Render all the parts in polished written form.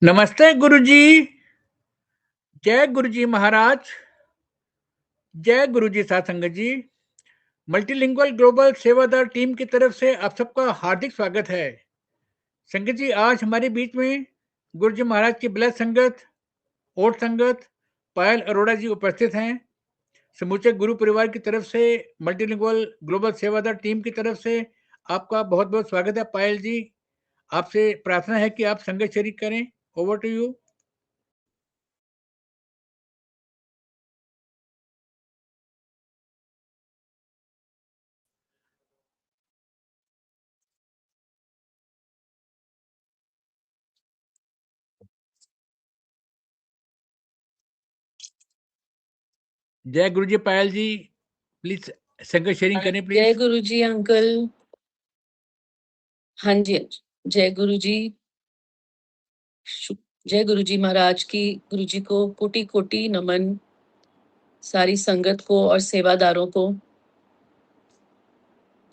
नमस्ते गुरुजी। जय गुरुजी महाराज। जय गुरुजी साथ संगत जी। मल्टीलिंगुअल ग्लोबल सेवादार टीम की तरफ से आप सबका हार्दिक स्वागत है। संगत जी, आज हमारे बीच में गुरुजी महाराज की ब्लड संगत, ओट संगत, पायल अरोड़ा जी उपस्थित हैं। समूचे गुरु परिवार की तरफ से, मल्टीलिंगुअल ग्लोबल सेवादार टीम की तरफ से आपका बहुत बहुत स्वागत है। पायल जी, आपसे प्रार्थना है कि आप संगत शरीक करें। Over to you. जय गुरुजी। पायल जी प्लीज संगत शेयरिंग करें जय प्लीज। Guruji uncle. हाँ जी, जय गुरुजी। जय गुरुजी महाराज की। गुरुजी को कोटि कोटि नमन, सारी संगत को और सेवादारों को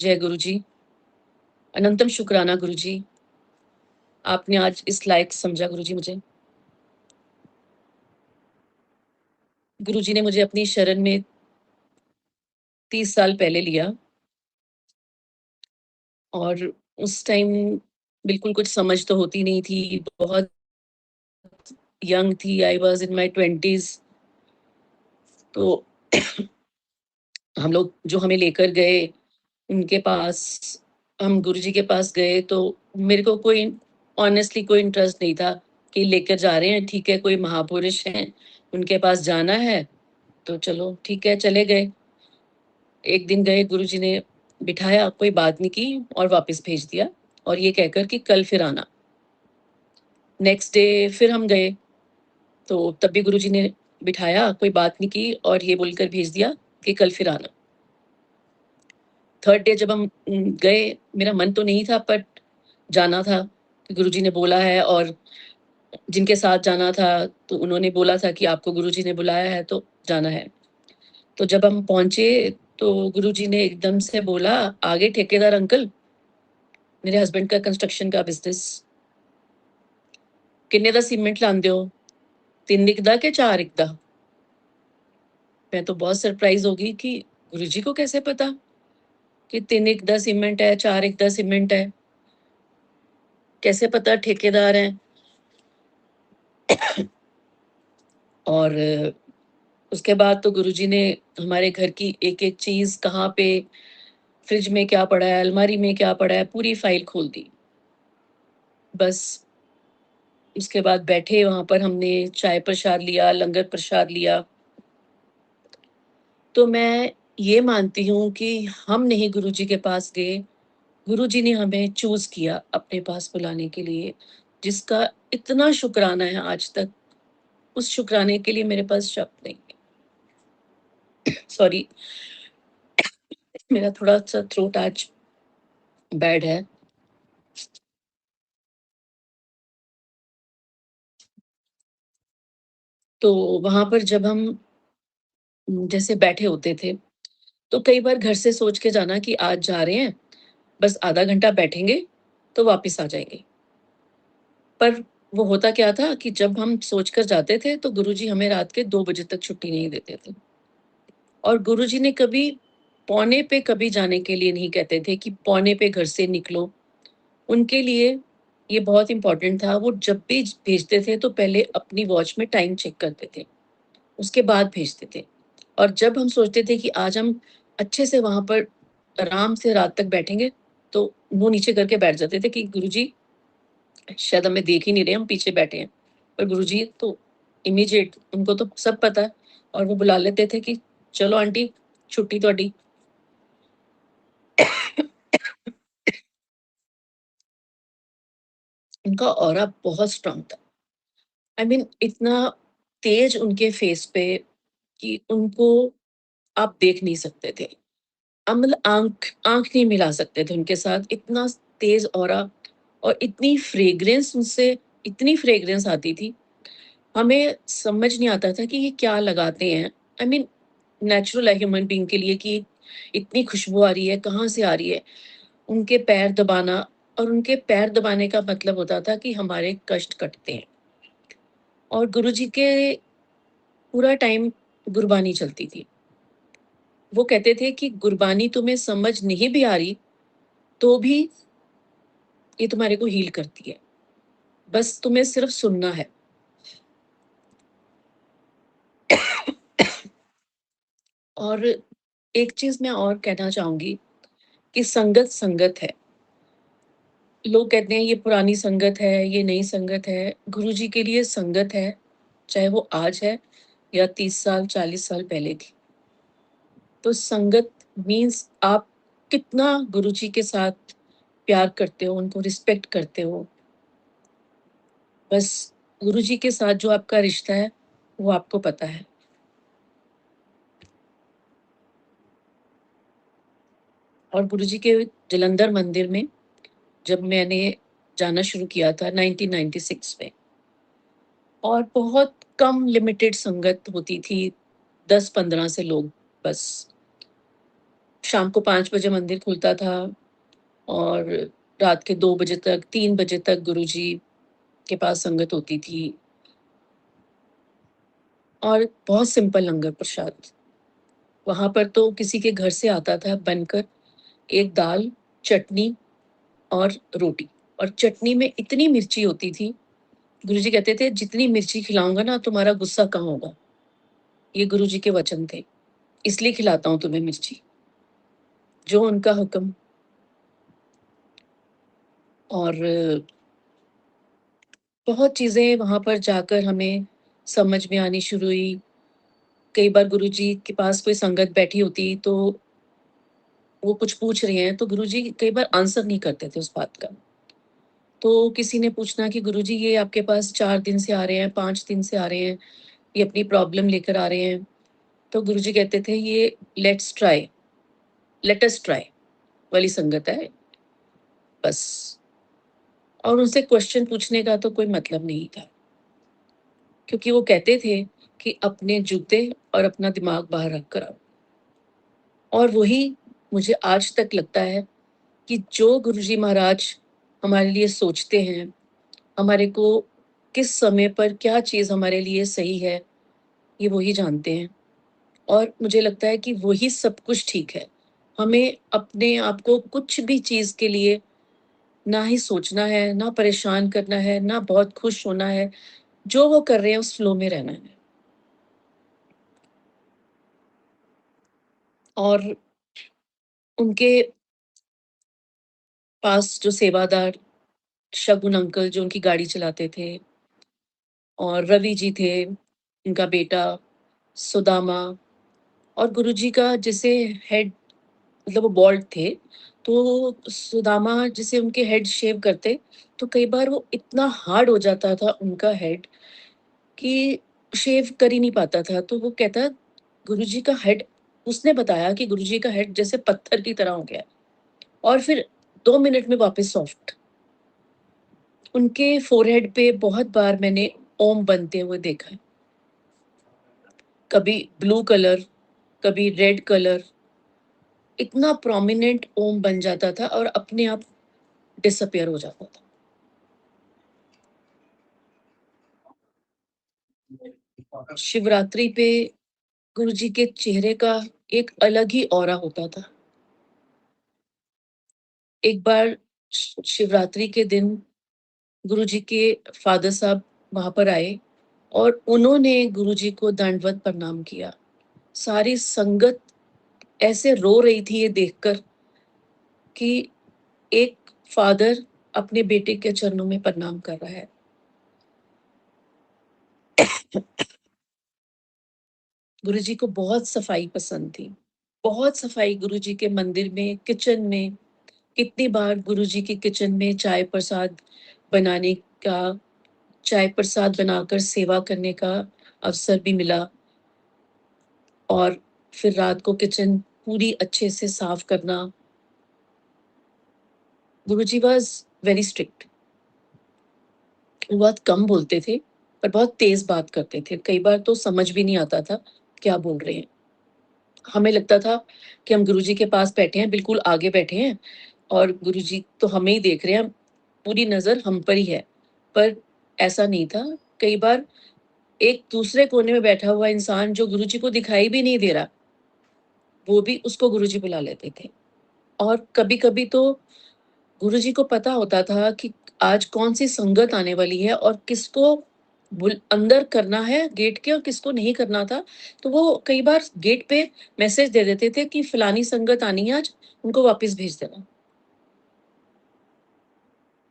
जय गुरुजी। अनंतम शुक्राना गुरुजी, आपने आज इस लायक समझा गुरुजी मुझे। गुरुजी ने मुझे अपनी शरण में 30 साल पहले लिया और उस टाइम बिल्कुल कुछ समझ तो होती नहीं थी, बहुत यंग थी, I was in my 20s। तो हम लोग जो हमें लेकर गए उनके पास, हम गुरुजी के पास गए तो मेरे को कोई ऑनेस्टली कोई इंटरेस्ट नहीं था कि लेकर जा रहे हैं, ठीक है, कोई महापुरुष हैं उनके पास जाना है तो चलो ठीक है, चले गए। एक दिन गए, गुरुजी ने बिठाया, कोई बात नहीं की और वापस भेज दिया, और ये कहकर कि कल फिर आना। नेक्स्ट डे फिर हम गए तो तब भी गुरुजी ने बिठाया, कोई बात नहीं की और ये बोलकर भेज दिया कि कल फिर आना। थर्ड डे जब हम गए, मेरा मन तो नहीं था पर जाना था, गुरुजी ने बोला है, और जिनके साथ जाना था तो उन्होंने बोला था कि आपको गुरुजी ने बुलाया है तो जाना है। तो जब हम पहुंचे तो गुरुजी ने एकदम से बोला, आगे ठेकेदार अंकल, मेरे हस्बैंड का कंस्ट्रक्शन का बिजनेस, किन्ने दा सीमेंट लांदे हो, 3 इकदा के 4 इकदा? मैं तो बहुत सरप्राइज होगी कि गुरुजी को कैसे पता कि 3 इकदा सीमेंट है, 4 इकदा सीमेंट है, कैसे पता ठेकेदार हैं। और उसके बाद तो गुरुजी ने हमारे घर की एक एक चीज, कहाँ पे फ्रिज में क्या पड़ा है, अलमारी में क्या पड़ा है, पूरी फाइल खोल दी। बस उसके बाद बैठे वहां पर, हमने चाय प्रसाद लिया, लंगर प्रसाद लिया। तो मैं ये मानती हूँ कि हम नहीं गुरुजी के पास गए, गुरुजी ने हमें चूज किया अपने पास बुलाने के लिए, जिसका इतना शुक्राना है आज तक। उस शुक्राने के लिए मेरे पास शब्द नहीं है। सॉरी, मेरा थोड़ा सा थ्रोट आज बैड है। तो वहां पर जब हम जैसे बैठे होते थे तो कई बार घर से सोच के जाना कि आज जा रहे हैं, बस आधा घंटा बैठेंगे तो वापस आ जाएंगे। पर वो होता क्या था कि जब हम सोचकर जाते थे तो गुरुजी हमें रात के 2 बजे तक छुट्टी नहीं देते थे। और गुरुजी ने कभी पौने पे कभी जाने के लिए नहीं कहते थे कि पौने पे घर से निकलो। उनके लिए ये बहुत इंपॉर्टेंट था। वो जब भी भेजते थे तो पहले अपनी वॉच में टाइम चेक करते थे, उसके बाद भेजते थे। और जब हम सोचते थे कि आज हम अच्छे से वहां पर आराम से रात तक बैठेंगे तो मुंह नीचे करके बैठ जाते थे कि गुरुजी शायद हमें देख ही नहीं रहे, हम पीछे बैठे हैं। पर गुरुजी तो इमीडिएट, उनको तो सब पता है, और वो बुला लेते थे कि चलो आंटी, छुट्टी थोड़ी। उनका ऑरा बहुत स्ट्रांग था। आई मीन इतना तेज उनके फेस पे कि उनको आप देख नहीं सकते थे। आप मतलब आंख आंख नहीं मिला सकते थे उनके साथ, इतना तेज ऑरा। और इतनी फ्रेग्रेंस आती थी, हमें समझ नहीं आता था कि ये क्या लगाते हैं। आई मीन नेचुरल है ह्यूमन बीइंग के लिए कि इतनी खुशबू आ रही है, कहाँ से आ रही है। उनके पैर दबाना, और उनके पैर दबाने का मतलब होता था कि हमारे कष्ट कटते हैं। और गुरुजी के पूरा टाइम गुरबानी चलती थी। वो कहते थे कि गुरबानी तुम्हें समझ नहीं भी आ रही तो भी ये तुम्हारे को हील करती है, बस तुम्हें सिर्फ सुनना है। और एक चीज मैं और कहना चाहूंगी कि संगत संगत है। लोग कहते हैं ये पुरानी संगत है, ये नई संगत है। गुरुजी के लिए संगत है, चाहे वो आज है या 30 साल 40 साल पहले थी। तो संगत मीन्स आप कितना गुरुजी के साथ प्यार करते हो, उनको रिस्पेक्ट करते हो। बस गुरुजी के साथ जो आपका रिश्ता है वो आपको पता है। और गुरुजी के जलंधर मंदिर में जब मैंने जाना शुरू किया था 1996 में, और बहुत कम लिमिटेड संगत होती थी, 10-15 से लोग बस। शाम को 5 बजे मंदिर खुलता था और रात के 2 बजे तक 3 बजे तक गुरुजी के पास संगत होती थी। और बहुत सिंपल लंगर प्रसाद। वहां पर तो किसी के घर से आता था बनकर एक दाल, चटनी और रोटी। और चटनी में इतनी मिर्ची होती थी, गुरुजी कहते थे जितनी मिर्ची खिलाऊंगा ना तुम्हारा गुस्सा कम होगा। ये गुरुजी के वचन थे, इसलिए खिलाता हूं तुम्हें मिर्ची, जो उनका हुक्म। और बहुत चीजें वहां पर जाकर हमें समझ में आनी शुरू हुई। कई बार गुरुजी के पास कोई संगत बैठी होती तो वो कुछ पूछ रहे हैं तो गुरुजी कई बार आंसर नहीं करते थे उस बात का। तो किसी ने पूछना कि गुरुजी ये आपके पास 4 दिन से आ रहे हैं, 5 दिन से आ रहे हैं, ये अपनी प्रॉब्लम लेकर आ रहे हैं। तो गुरुजी कहते थे ये लेट अस ट्राई वाली संगत है बस। और उनसे क्वेश्चन पूछने का तो कोई मतलब नहीं था, क्योंकि वो कहते थे कि अपने जूते और अपना दिमाग बाहर रख कर आओ। और वही मुझे आज तक लगता है कि जो गुरुजी महाराज हमारे लिए सोचते हैं, हमारे को किस समय पर क्या चीज हमारे लिए सही है, ये वही जानते हैं। और मुझे लगता है कि वही सब कुछ ठीक है। हमें अपने आप को कुछ भी चीज के लिए ना ही सोचना है, ना परेशान करना है, ना बहुत खुश होना है। जो वो कर रहे हैं उस फ्लो में रहना है। और उनके पास जो सेवादार शगुन अंकल जो उनकी गाड़ी चलाते थे, और रवि जी थे उनका बेटा, सुदामा, और गुरुजी का जिसे हेड, मतलब वो बॉल्ड थे, तो सुदामा जिसे उनके हेड शेव करते, तो कई बार वो इतना हार्ड हो जाता था उनका हेड कि शेव कर ही नहीं पाता था। तो वो कहता गुरुजी का हेड, उसने बताया कि गुरुजी का हेड जैसे पत्थर की तरह हो गया, और फिर 2 मिनट में वापस सॉफ्ट। उनके फोरहेड पे बहुत बार मैंने ओम बनते हुए देखा है, कभी ब्लू कलर, कभी रेड कलर। इतना प्रोमिनेंट ओम बन जाता था और अपने आप डिसअपियर हो जाता था। शिवरात्रि पे गुरुजी के चेहरे का एक अलग ही ऑरा होता था। एक बार शिवरात्रि के दिन गुरुजी के फादर साहब वहां पर आए और उन्होंने गुरुजी को दंडवत प्रणाम किया। सारी संगत ऐसे रो रही थी ये देखकर कि एक फादर अपने बेटे के चरणों में प्रणाम कर रहा है। गुरुजी को बहुत सफाई पसंद थी, बहुत सफाई गुरुजी के मंदिर में, किचन में। कितनी बार गुरुजी के किचन में चाय प्रसाद बनाने का, चाय प्रसाद बनाकर सेवा करने का अवसर भी मिला। और फिर रात को किचन पूरी अच्छे से साफ करना। गुरुजी वॉज वेरी स्ट्रिक्ट। वो बहुत कम बोलते थे पर बहुत तेज बात करते थे। कई बार तो समझ भी नहीं आता था क्या बोल रहे हैं। हमें लगता था कि हम गुरुजी के पास बैठे हैं, बिल्कुल आगे बैठे हैं, और गुरुजी तो हमें ही देख रहे हैं, पूरी नजर हम पर ही है। पर ऐसा नहीं था। कई बार एक दूसरे कोने में बैठा हुआ इंसान जो गुरुजी को दिखाई भी नहीं दे रहा, वो भी उसको गुरुजी बुला लेते थे। और कभी-कभी तो गुरुजी को पता होता था कि आज कौन-सी संगत आने वाली है और किसको बुल अंदर करना है गेट के और किसको नहीं करना था। तो वो कई बार गेट पे मैसेज दे देते थे कि फलानी संगत आनी है आज, उनको वापस भेज देना।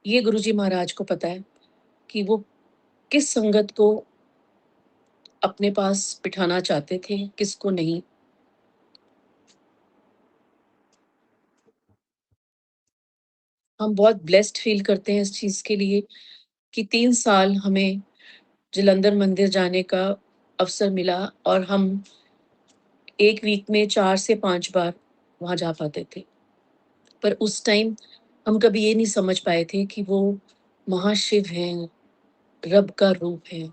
ये गुरुजी महाराज को पता है कि वो किस संगत को अपने पास बिठाना चाहते थे, किसको नहीं। हम बहुत ब्लेस्ड फ़ील करते हैं इस चीज़ के लिए कि 3 साल हमें जालंधर मंदिर जाने का अवसर मिला और हम 1 वीक में 4 से 5 बार वहाँ जा पाते थे। पर उस टाइम हम कभी ये नहीं समझ पाए थे कि वो महाशिव हैं, रब का रूप है।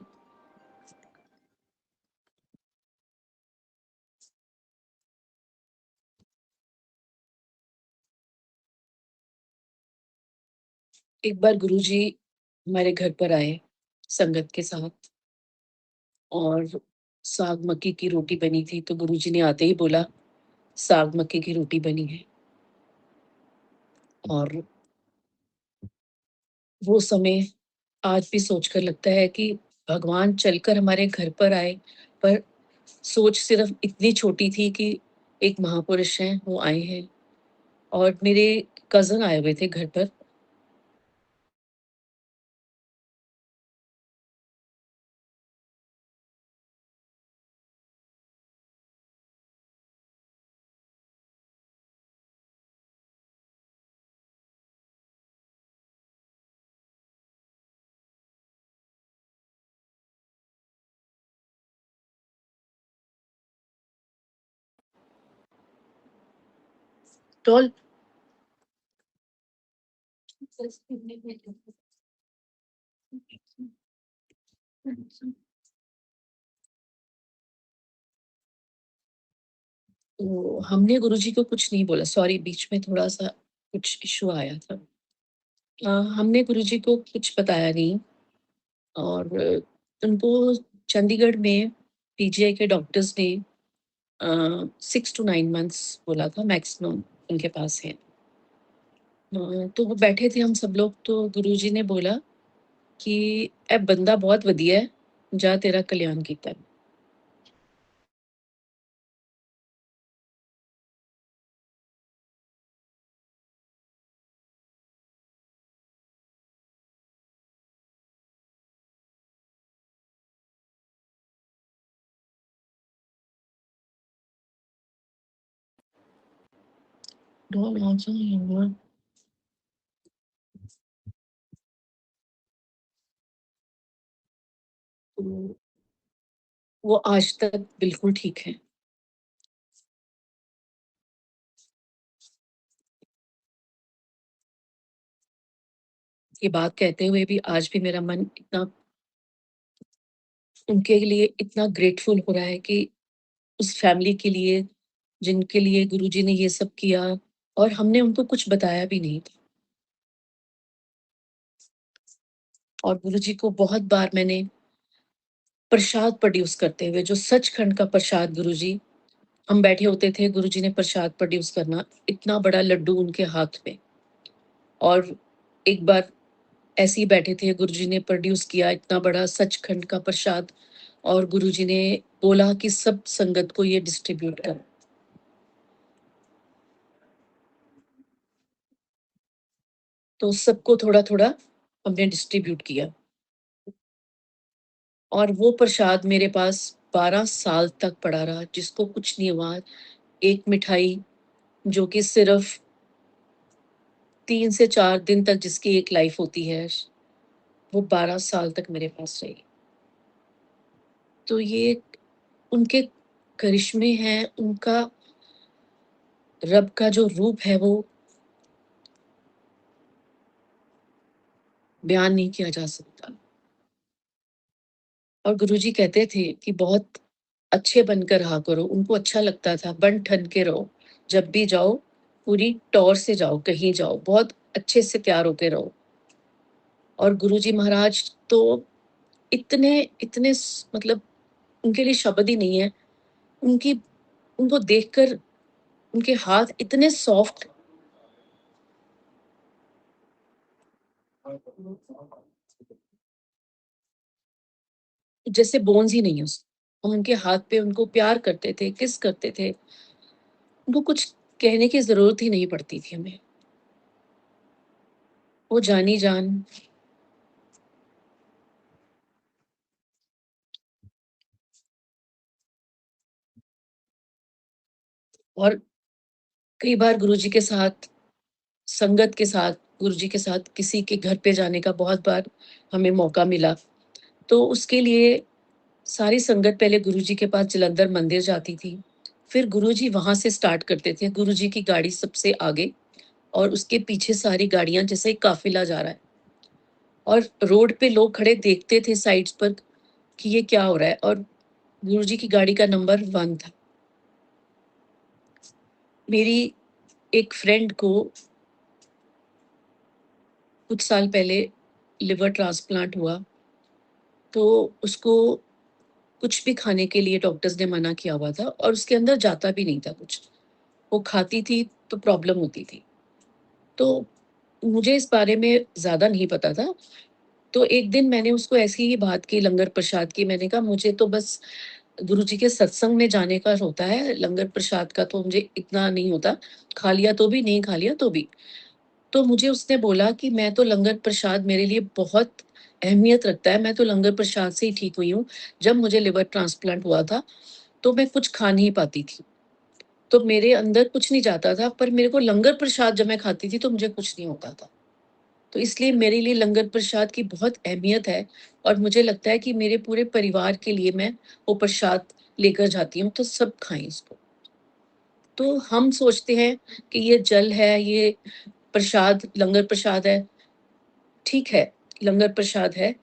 एक बार गुरुजी हमारे घर पर आए संगत के साथ और साग मक्की की रोटी बनी थी, तो गुरुजी ने आते ही बोला, "साग मक्की की रोटी बनी है।" और वो समय आज भी सोचकर लगता है कि भगवान चलकर हमारे घर पर आए, पर सोच सिर्फ़ इतनी छोटी थी कि एक महापुरुष हैं, वो आए हैं और मेरे कज़िन आए हुए थे घर पर। टॉल तो हमने गुरुजी को कुछ नहीं बोला, सॉरी बीच में थोड़ा-सा कुछ इश्यू आया था। हमने गुरुजी को कुछ बताया नहीं और उनको चंडीगढ़ में पीजीआई के डॉक्टर्स ने 6 टू 9 मंथ्स बोला था मैक्सिमम उनके पास है। तो वो बैठे थे हम सब लोग तो गुरुजी ने बोला कि "ए बंदा बहुत ਵਧੀਆ है, जा तेरा कल्याण कीता है।" Don't answer him. तो वो आज तक बिल्कुल ठीक हैं। ये बात कहते हुए भी आज भी मेरा मन इतना उनके लिए इतना ग्रेटफुल हो रहा है कि उस फैमिली के लिए, जिनके लिए गुरुजी ने ये सब किया और हमने उनको कुछ बताया भी नहीं था। और गुरुजी को बहुत बार मैंने प्रसाद प्रोड्यूस करते हुए जो सचखंड का प्रसाद गुरुजी हम बैठे होते थे, गुरुजी ने प्रसाद प्रोड्यूस करना, इतना बड़ा लड्डू उनके हाथ में और एक बार ऐसे ही बैठे थे, गुरुजी ने प्रोड्यूस किया इतना बड़ा सचखंड का प्रसाद और गुरुजी ने बोला कि सब संगत को ये डिस्ट्रीब्यूट करो। तो सबको थोड़ा-थोड़ा हमने डिस्ट्रीब्यूट किया और वो प्रसाद मेरे पास 12 साल तक पड़ा रहा, जिसको कुछ नहीं हुआ। एक मिठाई जो कि सिर्फ़ 3 से 4 दिन तक जिसकी एक लाइफ़ होती है, वो 12 साल तक मेरे पास रही। तो ये उनके करिश्मे हैं, उनका रब का जो रूप है वो बयान नहीं किया जा सकता। और गुरुजी कहते थे कि बहुत अच्छे बनकर रहा करो, उनको अच्छा लगता था, बन-ठन के रहो, जब भी जाओ पूरी टौर से जाओ, कहीं जाओ, बहुत अच्छे से तैयार होके रहो। और गुरुजी महाराज तो इतने इतने मतलब उनके लिए शब्द ही नहीं है। उनकी उनको देखकर उनके हाथ इतने सॉफ्ट, जैसे बोन्स ही नहीं है उस। हम उनके हाथ पे उनको प्यार करते थे, किस करते थे। उनको कुछ कहने की ज़रूरत ही नहीं पड़ती थी हमें। वो जानी जान। और कई बार गुरुजी के साथ, संगत के साथ, गुरुजी के साथ किसी के घर पे जाने का बहुत बार हमें मौका मिला। तो उसके लिए सारी संगत पहले गुरुजी के पास जलंधर मंदिर जाती थी। फिर गुरुजी वहाँ से स्टार्ट करते थे। गुरुजी की गाड़ी सबसे आगे और उसके पीछे सारी गाड़ियाँ, जैसे एक काफ़िला जा रहा है। और रोड पे लोग खड़े देखते थे साइड्स पर कि ये क्या हो रहा है, और गुरुजी की गाड़ी का नंबर 1 था। मेरी एक फ्रेंड को कुछ साल पहले लिवर ट्रांसप्लांट हुआ, तो उसको कुछ भी खाने के लिए डॉक्टर्स ने मना किया हुआ था और उसके अंदर जाता भी नहीं था कुछ। वो खाती थी तो प्रॉब्लम होती थी। तो मुझे इस बारे में ज़्यादा नहीं पता था। तो एक दिन मैंने उसको ऐसी ही बात की लंगर प्रसाद की। मैंने कहा मुझे तो बस गुरुजी के सत्संग में जाने का होता है, लंगर प्रसाद का तो मुझे इतना नहीं होता। खा लिया तो भी, नहीं खा लिया तो भी। तो मुझे उसने बोला कि मैं तो लंगर प्रसाद मेरे लिए बहुत अहमियत रखता है, मैं तो लंगर प्रसाद से ही ठीक हुई हूँ। जब मुझे लिवर ट्रांसप्लांट हुआ था, तो मैं कुछ खा नहीं पाती थी। तो मेरे अंदर कुछ नहीं जाता था, पर मेरे को लंगर प्रसाद जब मैं खाती थी, तो मुझे कुछ नहीं होता था। तो इसलिए मेरे लिए लंगर प्रसाद की बहुत अहमियत है और मुझे लगता है कि मेरे पूरे परिवार के लिए मैं वो प्रसाद लेकर जाती हूँ, तो सब खाएँ इसको। तो हम सोचते हैं कि ये जल है, ये प्रसाद, लंगर प्रसाद है। ठीक है, लंगर प्रसाद है,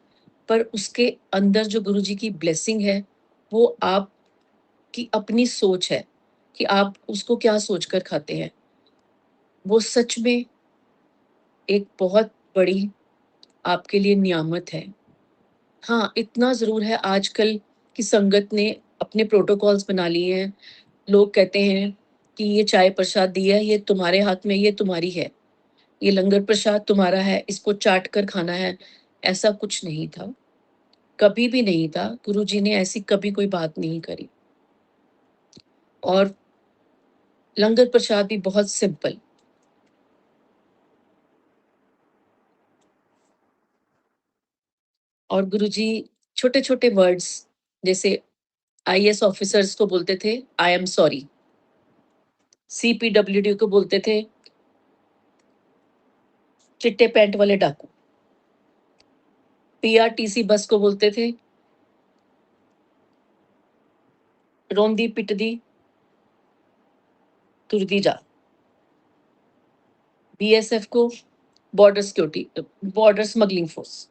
पर उसके अंदर जो गुरुजी की ब्लेसिंग है, वो आपकी अपनी सोच है कि आप उसको क्या सोचकर खाते हैं। वो सच में एक बहुत बड़ी आपके लिए नियामत है। हाँ, इतना ज़रूर है, आजकल की संगत ने अपने प्रोटोकॉल्स बना लिए हैं। लोग कहते हैं कि ये चाय प्रसाद दिया है, ये तुम्हारे हाथ में, ये तुम्हारी है। ये लंगर प्रसाद तुम्हारा है, इसको चाट कर खाना है। ऐसा कुछ नहीं था, कभी भी नहीं था। गुरुजी ने ऐसी कभी कोई बात नहीं करी। और लंगर प्रसाद भी बहुत सिंपल। और गुरुजी छोटे-छोटे वर्ड्स, जैसे आईएएस ऑफिसर्स को बोलते थे, आई एम सॉरी। सीपीडब्ल्यूडी को बोलते थे, चिट्टे पैंट वाले डाकू। पीआरटीसी बस को बोलते थे, रोंदी पिटदी तुरदी जा। बीएसएफ को border security, border smuggling force.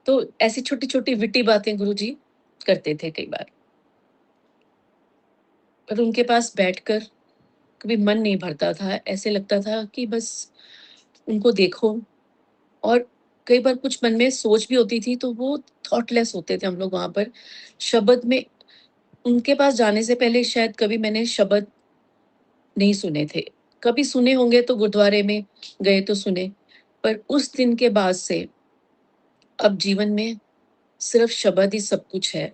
तो ऐसी छोटी-छोटी विट्टी बातें गुरुजी करते थे कई बार। पर उनके पास बैठकर कभी मन नहीं भरता था, ऐसे लगता था कि बस उनको देखो। और कई बार कुछ मन में सोच भी होती थी, तो वो थॉटलेस होते थे हम लोग वहाँ पर। शब्द में उनके पास जाने से पहले शायद कभी मैंने शब्द नहीं सुने थे। कभी सुने होंगे तो गुरुद्वारे में गए तो सुने, पर उस दिन के बाद से अब जीवन में सिर्फ शब्द ही सब कुछ है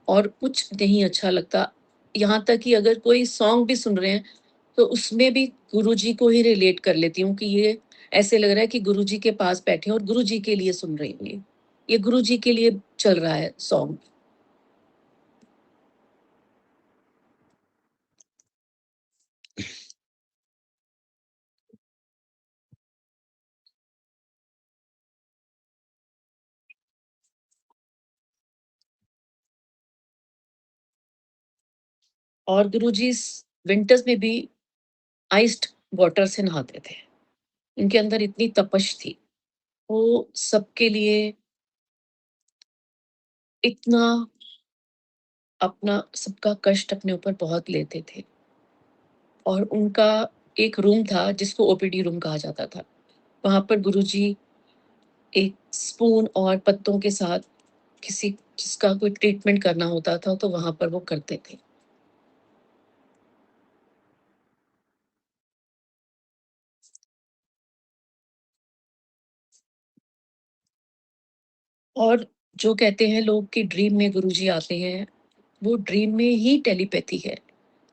और कुछ नहीं अच्छा लगता। यहाँ तक कि अगर कोई सॉन्ग भी सुन रहे हैं, तो उसमें भी गुरुजी को ही रिलेट कर लेती हूँ कि ये ऐसे लग रहा है कि गुरुजी के पास बैठे हैं और गुरुजी के लिए सुन रही हूँ ये। ये गुरुजी के लिए चल रहा है सॉन्ग। और गुरुजी स विंटर्स में भी आइस्ड वाटर से नहाते थे। उनके अंदर इतनी तपश थी। वो सबके लिए इतना अपना सबका कष्ट अपने ऊपर बहुत लेते थे। और उनका एक रूम था जिसको ओपीडी रूम कहा जाता था। वहाँ पर गुरुजी एक स्पून और पत्तों के साथ किसी जिसका कोई ट्रीटमेंट करना होता था तो वहाँ पर वो करते थे। और जो कहते हैं लोग कि ड्रीम में गुरुजी आते हैं, वो ड्रीम में ही टेलीपैथी है।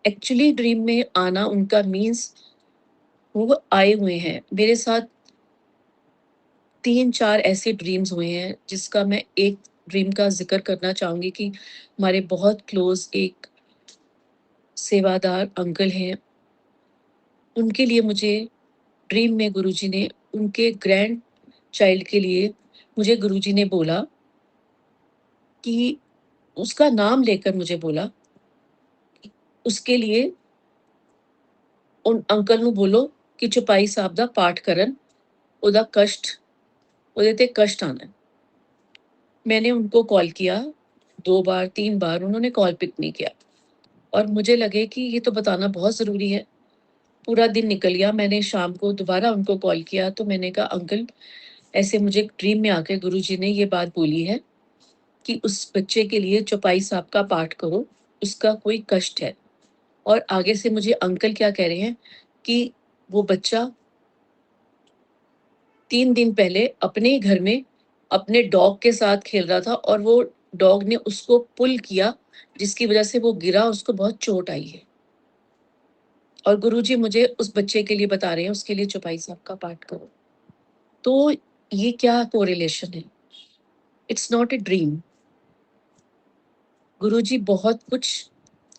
एक्चुअली ड्रीम में आना उनका मीन्स वो आए हुए हैं। मेरे साथ 3-4 ऐसे ड्रीम्स हुए हैं, जिसका मैं एक ड्रीम का ज़िक्र करना चाहूँगी कि हमारे बहुत क्लोज़ एक सेवादार अंकल हैं। उनके लिए मुझे ड्रीम में गुरुजी ने उनके ग्रैंड चाइल्ड के लिए मुझे गुरुजी ने बोला कि उसका नाम लेकर मुझे बोला, उसके लिए उन अंकल ਨੂੰ बोलो कि चौपाई साहब ਦਾ पाठ करन, ਉਹਦਾ कष्ट ਉਹਦੇ ਤੇ कष्ट आना है। मैंने उनको कॉल किया 2 बार 3 बार, उन्होंने कॉल पिक नहीं किया और मुझे लगे कि ये तो बताना बहुत ज़रूरी है। पूरा दिन निकल गया, मैंने शाम को दोबारा उनको कॉल किया तो मैंने कहा अंकल ऐसे मुझे ड्रीम में आके गुरुजी ने ये बात बोली है कि उस बच्चे के लिए चौपाई साहब का पाठ करो, उसका कोई कष्ट है। और आगे से मुझे अंकल क्या कह रहे हैं कि वो बच्चा 3 दिन पहले अपने ही घर में अपने डॉग के साथ खेल रहा था और वो डॉग ने उसको पुल किया, जिसकी वज़ह से वो गिरा, उसको बहुत चोट आई है। और गुरुजी मुझे उस बच्चे के लिए बता रहे हैं, उसके लिए चौपाई साहब का पाठ करो। तो ये क्या कोरिलेशन है? It's not a dream. Guruji बहुत कुछ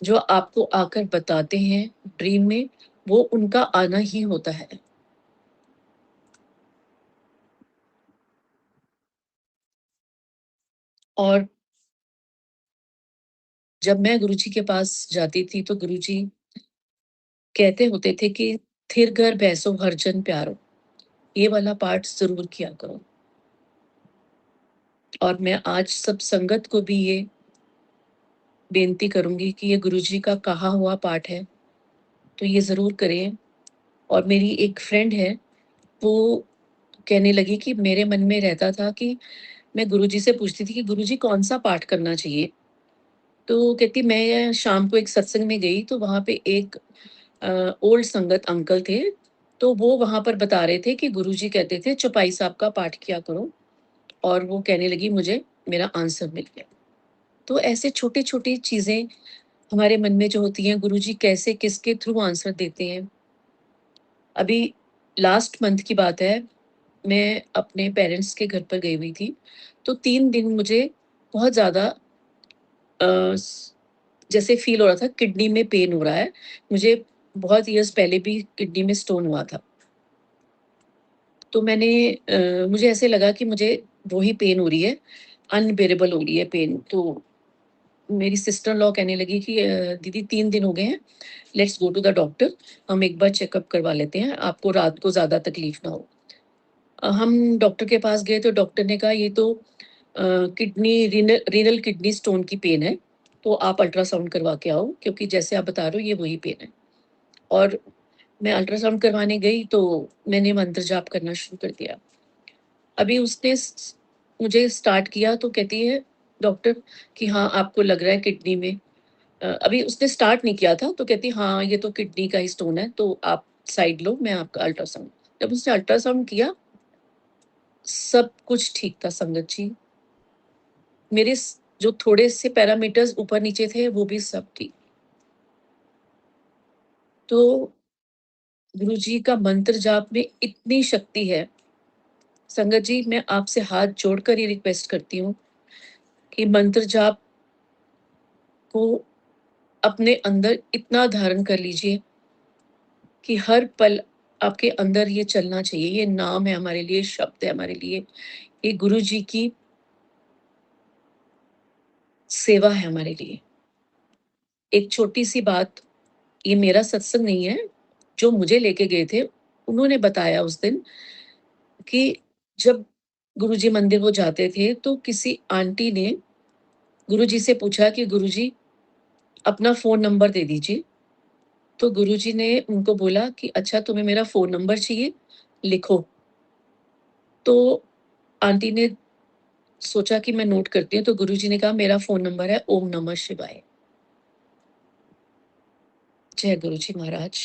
जो आपको आकर बताते हैं ड्रीम में, वो उनका आना ही होता है। और जब मैं गुरुजी के पास जाती थी तो गुरुजी कहते होते थे कि "थिर घर बैसो हर जन प्यारो", ये वाला पाठ ज़रूर किया करो। और मैं आज सब संगत को भी ये बेनती करूँगी कि ये गुरुजी का कहा हुआ पाठ है, तो ये ज़रूर करें। और मेरी एक फ्रेंड है, वो कहने लगी कि मेरे मन में रहता था कि मैं गुरुजी से पूछती थी कि गुरुजी कौन-सा पाठ करना चाहिए? तो कहती मैं शाम को एक सत्संग में गई तो वहाँ पे एक ओल्ड संगत अंकल थे, तो वो वहाँ पर बता रहे थे कि गुरुजी कहते थे चौपाई साहब का पाठ किया करो और वो कहने लगी मुझे मेरा आंसर मिल गया। तो ऐसे छोटी-छोटी चीज़ें हमारे मन में जो होती हैं, गुरुजी कैसे किसके थ्रू आंसर देते हैं। अभी लास्ट मंथ की बात है, मैं अपने पेरेंट्स के घर पर गई हुई थी, तो 3 दिन मुझे बहुत ज़्यादा अ, स जैसे फ़ील हो रहा था किडनी में पेन हो रहा है। मुझे बहुत इयर्स पहले भी किडनी में स्टोन हुआ था। तो मुझे ऐसे लगा कि मुझे वो ही पेन हो रही है, अनबेरेबल हो रही है पेन। तो मेरी सिस्टर इन लॉ कहने लगी कि दीदी 3 दिन हो गए हैं, let's go to the doctor, हम एक बार चेकअप करवा लेते हैं, आपको रात को ज़्यादा तकलीफ ना हो। हम डॉक्टर के पास गए तो डॉक्टर ने कहा ये तो kidney renal renal kidney stone की पेन है, तो आप अल्ट्रासाउंड करवा के आओ क्योंकि जैसे आप बता रहे हो ये वही पेन है। और मैं अल्ट्रासाउंड करवाने गई तो मैंने मंत्र जाप करना शुरू कर दिया। अभी उसने मुझे स्टार्ट किया तो कहती है डॉक्टर कि हाँ आपको लग रहा है किडनी में। अभी उसने स्टार्ट नहीं किया था तो कहती हाँ ये तो किडनी का ही स्टोन है, तो आप साइड लो, मैं आपका अल्ट्रासाउंड। जब उसने अल्ट्रासाउंड किया, सब कुछ ठीक था संगत जी। मेरे जो थोड़े से पैरामीटर्स ऊपर नीचे थे वो भी सब ठीक। तो गुरु जी का मंत्र जाप में इतनी शक्ति है। संगत जी, मैं आपसे हाथ जोड़कर ये रिक्वेस्ट करती हूँ कि मंत्र जाप को अपने अंदर इतना धारण कर लीजिए कि हर पल आपके अंदर ये चलना चाहिए। ये नाम है हमारे लिए, शब्द है हमारे लिए, ये गुरु जी की सेवा है हमारे लिए। एक छोटी-सी बात, ये मेरा सत्संग नहीं है, जो मुझे लेके गए थे, उन्होंने बताया उस दिन कि जब गुरुजी मंदिर वो जाते थे, तो किसी आंटी ने गुरुजी से पूछा कि गुरुजी अपना फ़ोन नंबर दे दीजिए। तो गुरुजी ने उनको बोला कि अच्छा तुम्हें मेरा फ़ोन नंबर चाहिए? लिखो। तो आंटी ने सोचा कि मैं नोट करती हूँ, तो गुरुजी ने कहा मेरा फ़ोन नंबर है ओम नमः शिवाय। जय गुरुजी महाराज।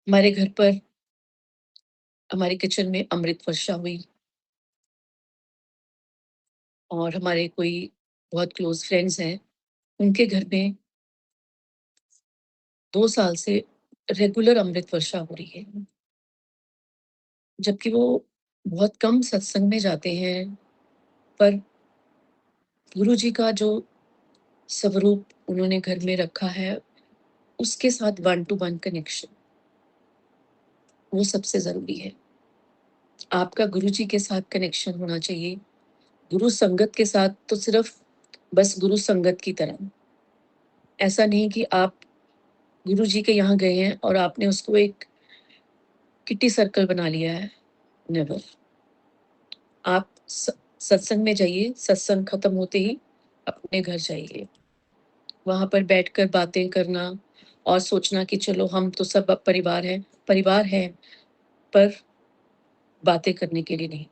हमारे घर पर हमारे किचन में अमृत वर्षा हुई और हमारे कोई बहुत क्लोज़ फ्रेंड्स हैं, उनके घर में 2 साल से रेगुलर अमृत वर्षा हो रही है। जबकि वो बहुत कम सत्संग में जाते हैं, पर गुरुजी का जो स्वरूप उन्होंने घर में रखा है, उसके साथ वन टू वन कनेक्शन, वो सबसे ज़रूरी है। आपका गुरुजी के साथ कनेक्शन होना चाहिए। गुरु संगत के साथ तो सिर्फ़ बस गुरु संगत की तरह। ऐसा नहीं कि आप गुरुजी के यहाँ गए हैं और आपने उसको एक किटी सर्कल बना लिया है, नेवर। आप सत्संग में जाइए, सत्संग खत्म होते ही अपने घर जाइए। वहाँ पर बैठकर बातें करना और सोचना कि चलो हम तो सब अब परिवार है, पर बातें करने के लिए नहीं।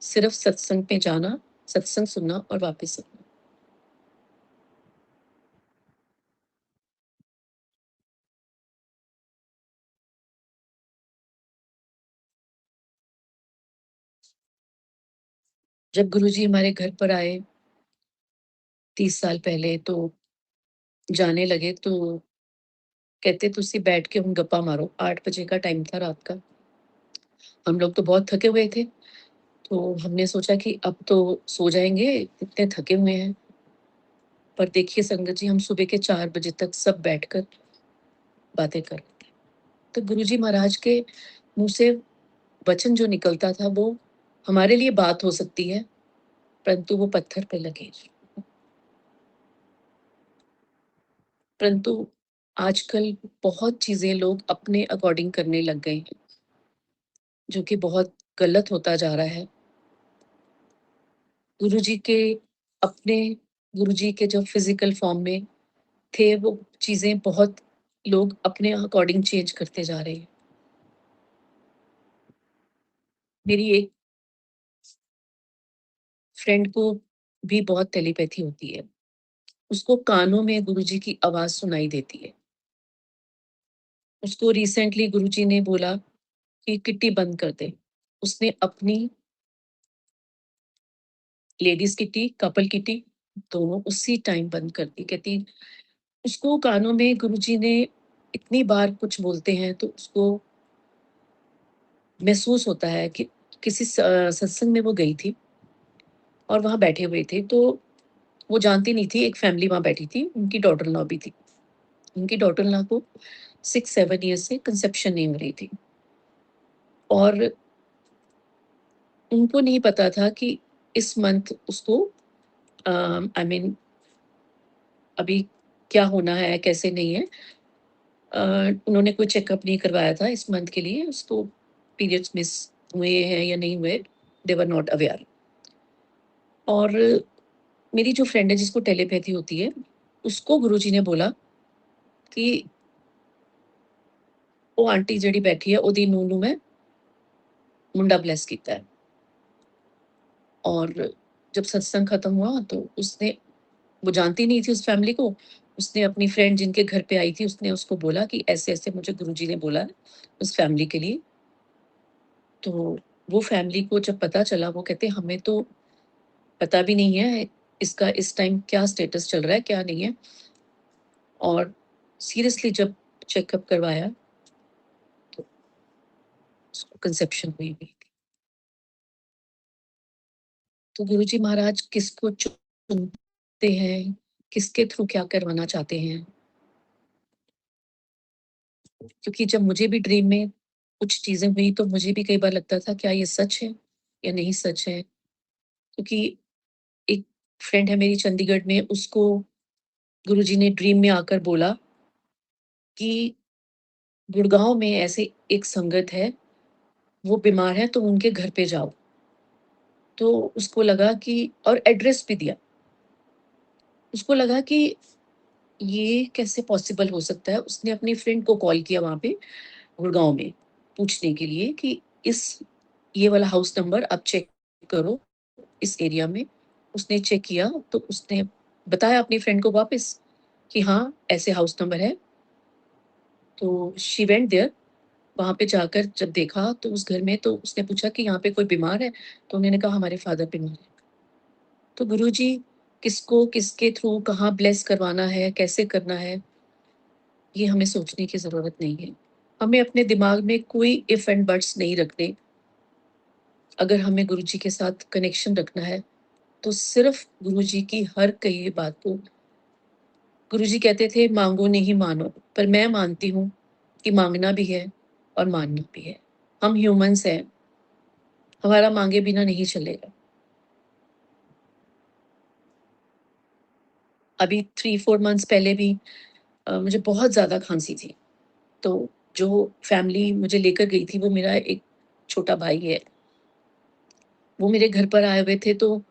सिर्फ सत्संग में जाना, सत्संग सुनना और वापस आना। जब गुरुजी हमारे घर पर आए 30 साल पहले, तो जाने लगे तो कहते तुसी बैठ के हम गप्पा मारो। 8 बजे का टाइम था रात का। हम लोग तो बहुत थके हुए थे, तो हमने सोचा कि अब तो सो जाएँगे, इतने थके हुए हैं। पर देखिए संगत जी, हम सुबह के 4 बजे तक सब बैठकर बातें कर रहे थे। तो गुरुजी महाराज के मुँह से वचन जो निकलता था, वो हमारे लिए बात हो सकती है, परंतु वो पत्थर पे लकीर। परंतु आजकल बहुत चीज़ें लोग अपने अकॉर्डिंग करने लग गए हैं, जो कि बहुत गलत होता जा रहा है। गुरुजी के अपने गुरुजी के जो फिज़िकल फॉर्म में थे, वो चीज़ें बहुत लोग अपने अकॉर्डिंग चेंज करते जा रहे हैं। मेरी एक फ्रेंड को भी बहुत टेलीपैथी होती है। उसको कानों में गुरुजी की आवाज़ सुनाई देती है। उसको रिसेंटली गुरुजी ने बोला कि किट्टी बंद कर दे। उसने अपनी लेडीज़ किट्टी, कपल किट्टी दोनों उसी टाइम बंद कर दी। कहती उसको कानों में गुरुजी ने इतनी बार कुछ बोलते हैं, तो उसको महसूस होता है कि किसी सत्संग में वो गई थी और वहाँ बैठे हुए थे, तो वो जानती नहीं थी, एक फैमिली वहाँ बैठी थी, उनकी डॉटर इन लॉ भी थी। उनकी डॉटर इन लॉ को 6-7 ईयर्स से कंसेप्शन नहीं हो रही थी और उनको नहीं पता था कि इस मंथ उसको आई मीन अभी क्या होना है, कैसे नहीं है। उन्होंने कोई चेकअप नहीं करवाया था इस मंथ के लिए, उसको पीरियड्स मिस हुए हैं या नहीं हुए, दे वर नॉट अवेयर। और मेरी जो फ्रेंड है जिसको टेलीपैथी होती है, उसको गुरुजी ने बोला कि वो आंटी जेड़ी बैठी है, ओदी नूंह नूं मैं मुंडा ब्लेस कीता है। और जब सत्संग खत्म हुआ तो उसने, वो जानती नहीं थी उस फैमिली को, उसने अपनी फ्रेंड जिनके घर पे आई थी, उसने उसको बोला कि ऐसे-ऐसे मुझे गुरुजी ने बोला है उस फैमिली के लिए। तो वो फैमिली को जब पता चला, वो कहते हमें तो पता भी नहीं है इसका इस टाइम क्या स्टेटस चल रहा है, क्या नहीं है। और सीरियसली जब चेकअप करवाया तो उसको कंसेप्शन हुई हुई थी। तो गुरुजी महाराज किसको चुनते हैं, किसके थ्रू क्या करवाना चाहते हैं। क्योंकि जब मुझे भी ड्रीम में कुछ चीज़ें हुई, तो मुझे भी कई बार लगता था क्या ये सच है या नहीं सच है। क्योंकि एक फ्रेंड है मेरी चंडीगढ़ में, उसको गुरुजी ने ड्रीम में आकर बोला कि गुड़गाँव में ऐसे एक संगत है, वो बीमार है, तुम उनके घर पे जाओ। तो उसको लगा कि, और एड्रेस भी दिया। उसको लगा कि ये कैसे पॉसिबल हो सकता है। उसने अपनी फ्रेंड को कॉल किया वहाँ पे गुड़गाँव में, पूछने के लिए कि इस ये वाला हाउस नंबर आप चेक करो इस एरिया में। उसने चेक किया तो उसने बताया अपनी फ्रेंड को वापस कि हाँ, ऐसे हाउस नंबर है। तो शी वेंट देयर। वहाँ पे जाकर जब देखा तो उस घर में, तो उसने पूछा कि यहाँ पे कोई बीमार है? तो उन्होंने कहा हमारे फादर बीमार है। तो गुरुजी किसको, किसके थ्रू, कहाँ ब्लेस करवाना है, कैसे करना है, ये हमें सोचने की ज़रूरत नहीं है। हमें अपने दिमाग में कोई इफ एंड बट्स नहीं रखने। अगर हमें गुरुजी के साथ कनेक्शन रखना है, तो सिर्फ़ गुरुजी की हर कही बात को, गुरुजी कहते थे माँगो नहीं मानो, पर मैं मानती हूँ कि माँगना भी है और मानना भी है। हम ह्यूमन्स हैं, हमारा माँगे बिना नहीं चलेगा। अभी 3-4 मंथ्स पहले भी मुझे बहुत ज़्यादा खाँसी थी। तो जो फैमिली मुझे लेकर गई थी, वो मेरा एक छोटा भाई है। वो मेरे घर पर आए हुए थे, तो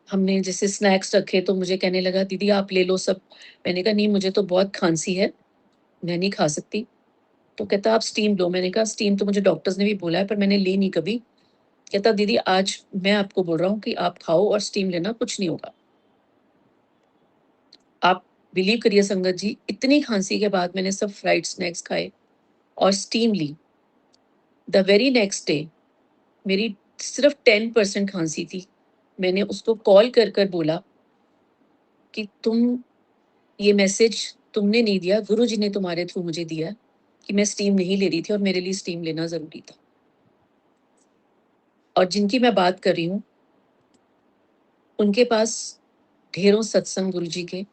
हमने जैसे स्नैक्स रखे, तो मुझे कहने लगा दीदी आप ले लो सब। मैंने कहा नहीं, मुझे तो बहुत खाँसी है, मैं नहीं खा सकती। तो कहता आप स्टीम लो। मैंने कहा स्टीम तो मुझे डॉक्टर्स ने भी बोला है, पर मैंने ली नहीं कभी। कहता दीदी आज मैं आपको बोल रहा हूँ कि आप खाओ और स्टीम लेना, कुछ नहीं होगा। आप बिलीव करिए संगत जी, इतनी खाँसी के बाद मैंने सब फ्राइड स्नैक्स खाए और स्टीम ली। द वेरी नेक्स्ट डे मेरी सिर्फ 10% खाँसी थी। मैंने उसको कॉल कर बोला कि तुम, ये मैसेज तुमने नहीं दिया, गुरुजी ने तुम्हारे थ्रू मुझे दिया कि मैं स्टीम नहीं ले रही थी और मेरे लिए स्टीम लेना ज़रूरी था। और जिनकी मैं बात कर रही हूँ, उनके पास ढेरों सत्संग गुरुजी के,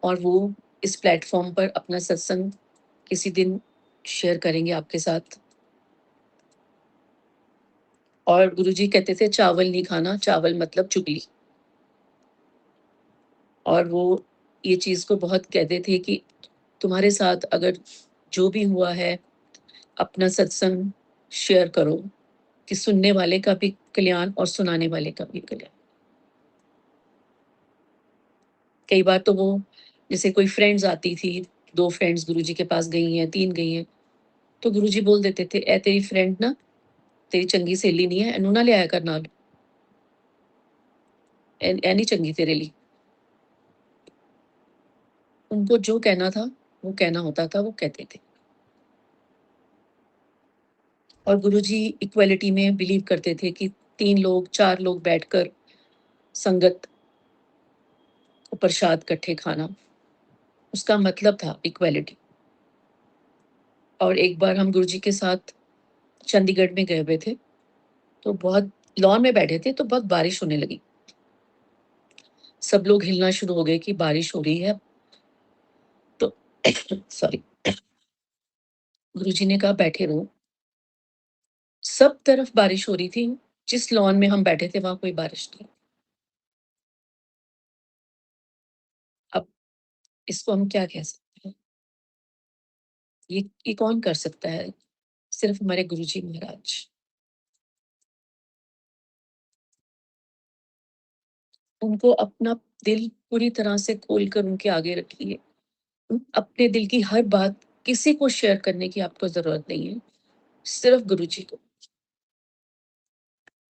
और वो इस प्लेटफ़ॉर्म पर अपना सत्संग किसी दिन शेयर करेंगे आपके साथ। और गुरुजी कहते थे चावल नहीं खाना, चावल मतलब चुगली। और वो ये चीज़ को बहुत कहते थे कि तुम्हारे साथ अगर जो भी हुआ है, अपना सत्संग शेयर करो, कि सुनने वाले का भी कल्याण और सुनाने वाले का भी कल्याण। कई बार तो वो, जैसे कोई फ्रेंड्स आती थी, 2 फ्रेंड्स गुरुजी के पास गई हैं, 3 गई हैं, तो गुरुजी बोल देते थे, "ए तेरी फ्रेंड ना, तेरी चंगी सहेली नहीं है, एनू ना लियाया कर नाल, ए नहीं चंगी तेरे लिए।" उनको जो कहना था, वो कहना होता था, वो कहते थे। और गुरुजी इक्वालिटी में बिलीव करते थे कि 3 लोग, 4 लोग बैठकर संगत को प्रसाद इकट्ठे खाना, उसका मतलब था इक्वालिटी। और एक बार हम गुरुजी के साथ चंडीगढ़ में गए हुए थे, तो बहुत लॉन में बैठे थे, तो बहुत बारिश होने लगी। सब लोग हिलना शुरू हो गए कि बारिश हो रही है। तो सॉरी, गुरुजी ने कहा बैठे रहो। सब तरफ बारिश हो रही थी, जिस लॉन में हम बैठे थे वहाँ कोई बारिश नहीं। अब इसको हम क्या कह सकते हैं? ये कौन कर सकता है? सिर्फ हमारे गुरुजी महाराज। उनको अपना दिल पूरी तरह से खोलकर उनके आगे रखिए। अपने दिल की हर बात किसी को शेयर करने की आपको ज़रूरत नहीं है, सिर्फ गुरुजी को।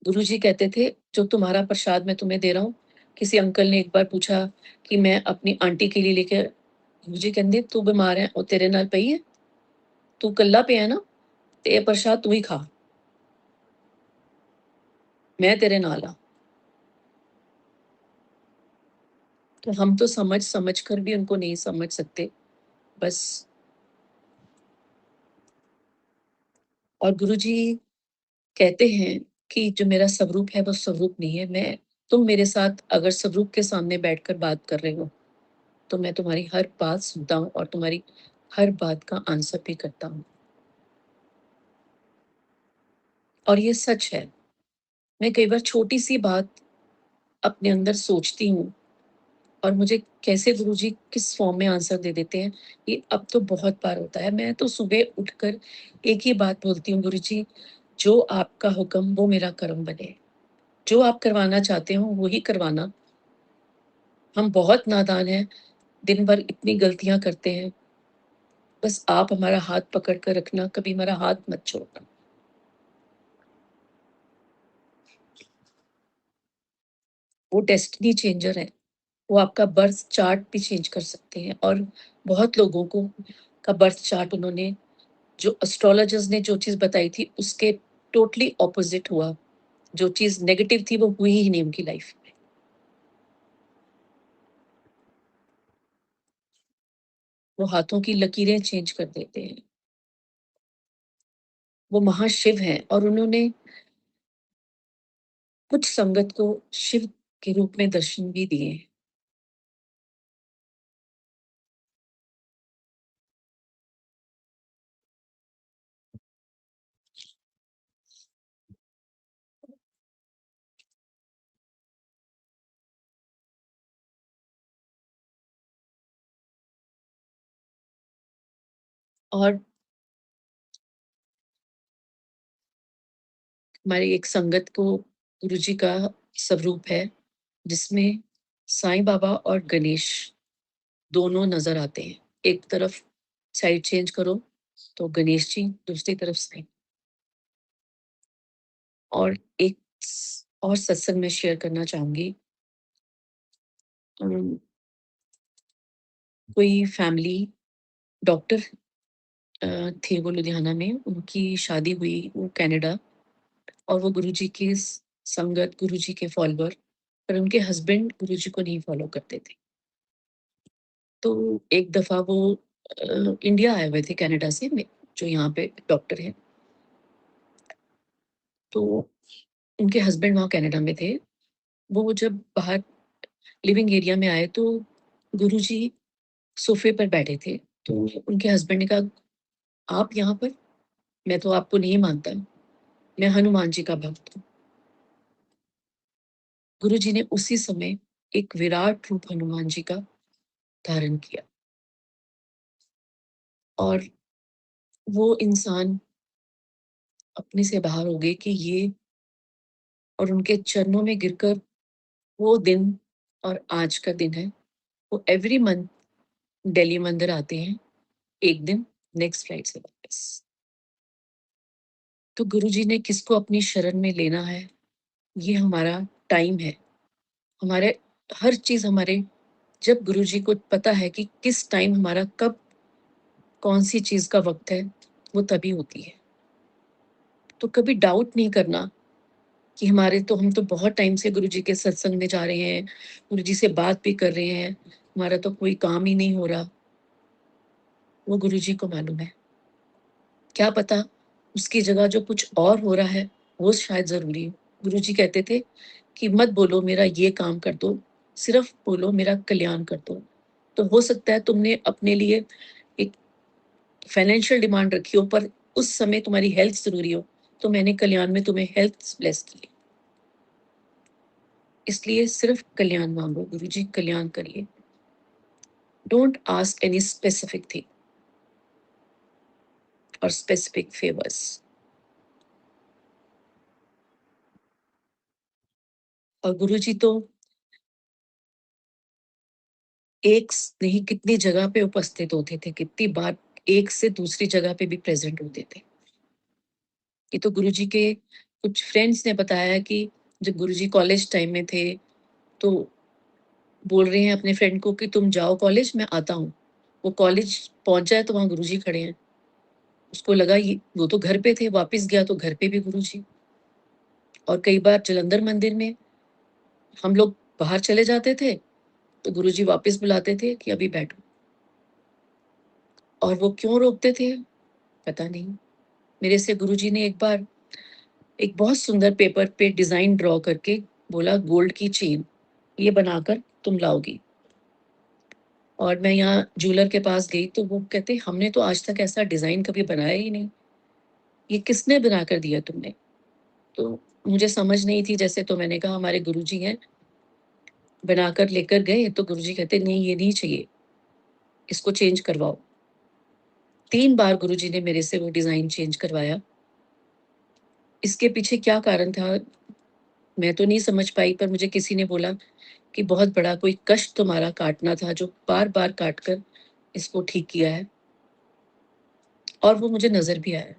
गुरुजी कहते थे, "जो तुम्हारा प्रसाद मैं तुम्हें दे रहा हूँ।" किसी अंकल ने एक बार पूछा कि मैं अपनी आंटी के लिए लेके, गुरुजी कहंदे, "तू बीमार है, ओ तेरे नाल पई है? तू कल्ला पिया है ना? ते ये प्रसाद तू ही खा, मैं तेरे नाल हाँ।" तो हम तो समझ कर भी उनको नहीं समझ सकते, बस। और गुरुजी कहते हैं कि जो मेरा स्वरूप है वो स्वरूप नहीं है। मैं, तुम मेरे साथ अगर स्वरूप के सामने बैठकर बात कर रहे हो, तो मैं तुम्हारी हर बात सुनता हूँ और तुम्हारी हर बात का आंसर भी करता हूँ। और ये सच है। मैं कई बार छोटी-सी बात अपने अंदर सोचती हूँ और मुझे कैसे गुरुजी किस फॉर्म में आंसर दे देते हैं, ये अब तो बहुत बार होता है। मैं तो सुबह उठकर एक ही बात बोलती हूँ, गुरुजी जो आपका हुक्म वो मेरा कर्म बने। जो आप करवाना चाहते हो वो ही करवाना। हम बहुत नादान हैं, दिन भर इतनी गलतियाँ करते हैं। बस आप हमारा हाथ पकड़ कर रखना, कभी हमारा हाथ मत छोड़ना। वो डेस्टिनी चेंजर है। वो आपका बर्थ चार्ट भी चेंज कर सकते हैं और बहुत लोगों को का बर्थ चार्ट उन्होंने जो एस्ट्रोलॉजर्स ने जो चीज़ बताई थी उसके टोटली ऑपोज़िट हुआ। जो चीज़ नेगेटिव थी वो हुई ही नहीं उनकी लाइफ़ में। वो हाथों की लकीरें चेंज कर देते हैं। वो महाशिव हैं और उन्होंने कुछ संगत को शिव के रूप में दर्शन भी दिए हैं। और हमारी एक संगत को गुरुजी का स्वरूप है, जिसमें साईं बाबा और गणेश दोनों नज़र आते हैं। एक तरफ साइड चेंज करो तो गणेश जी, दूसरी तरफ साईं। और एक और सत्संग मैं शेयर करना चाहूँगी। अम, कोई फैमिली डॉक्टर थे वो लुधियाना में, उनकी शादी हुई वो कनाडा और वो गुरुजी की संगत, गुरुजी के फॉलोवर, पर उनके हस्बैंड गुरुजी को नहीं फॉलो करते थे। तो एक दफ़ा वो इंडिया आए हुए थे कनाडा से, जो यहाँ पे डॉक्टर हैं। तो उनके हस्बैंड वहाँ कनाडा में थे। वो जब बाहर लिविंग एरिया में आए तो गुरुजी सोफ़े पर बैठे थे। तो उनके हस्बैंड ने कहा, "आप यहाँ पर? मैं तो आपको नहीं मानता। मैं हनुमान जी का भक्त हूँ।" गुरुजी ने उसी समय एक विराट रूप हनुमान जी का धारण किया और वो इंसान अपने से बाहर हो गए कि ये, और उनके चरणों में गिरकर वो दिन और आज का दिन है। वो एवरी मंथ दिल्ली मंदिर आते हैं, एक दिन नेक्स्ट फ्लाइट से वापस। तो गुरुजी ने किसको अपनी शरण में लेना है, ये हमारा टाइम है। हमारे हर चीज़ हमारे, जब गुरुजी को पता है कि किस टाइम हमारा कब कौन-सी चीज़ का वक़्त है, वो तभी होती है। तो कभी डाउट नहीं करना कि हम तो बहुत टाइम से गुरुजी के सत्संग में जा रहे हैं, गुरुजी से बात भी कर रहे हैं, हमारा तो कोई काम ही नहीं हो रहा। वो गुरुजी को मालूम है। क्या पता उसकी जगह जो कुछ और हो रहा है, वो शायद ज़रूरी हो। गुरुजी कहते थे कि मत बोलो मेरा ये काम कर दो, सिर्फ़ बोलो मेरा कल्याण कर दो। तो हो सकता है तुमने अपने लिए एक फाइनेंशियल डिमांड रखी हो, पर उस समय तुम्हारी हेल्थ ज़रूरी हो, तो मैंने कल्याण में तुम्हें हेल्थ ब्लेस की। इसलिए सिर्फ़ कल्याण माँगो, गुरुजी कल्याण करिए। Don't ask any specific thing और स्पेसिफिक फेवर्स। और गुरुजी तो नहीं कितनी जगह पे उपस्थित होते थे, कितनी बार एक से दूसरी जगह पे भी प्रेज़ेंट होते थे। ये तो गुरुजी के कुछ फ्रेंड्स ने बताया कि जब गुरुजी कॉलेज टाइम में थे, तो बोल रहे हैं अपने फ्रेंड को कि तुम जाओ कॉलेज, मैं आता हूँ। वो कॉलेज पहुँचा है तो वहाँ गुरुजी खड़े हैं। उसको लगा ये वो तो घर पे थे, वापस गया तो घर पे भी गुरुजी। और कई बार जलंधर मंदिर में हम लोग बाहर चले जाते थे, तो गुरुजी वापस बुलाते थे कि अभी बैठो। और वो क्यों रोकते थे, पता नहीं। मेरे से गुरुजी ने एक बार एक बहुत सुंदर पेपर पे डिज़ाइन ड्रॉ करके बोला, गोल्ड की चेन ये बनाकर तुम लाओगी। और मैं यहाँ ज्वेलर के पास गई तो वो कहते, हमने तो आज तक ऐसा डिज़ाइन कभी बनाया ही नहीं, ये किसने बना कर दिया तुमने? तो मुझे समझ नहीं थी जैसे, तो मैंने कहा हमारे गुरुजी हैं, बनाकर लेकर गए तो गुरुजी कहते, नहीं ये नहीं चाहिए, इसको चेंज करवाओ। 3 बार गुरुजी ने मेरे से वो डिज़ाइन चेंज करवाया। इसके पीछे क्या कारण था, मैं तो नहीं समझ पाई, पर मुझे किसी ने बोला कि बहुत बड़ा कोई कष्ट तुम्हारा काटना था, जो बार-बार काट कर इसको ठीक किया है। और वो मुझे नज़र भी आया।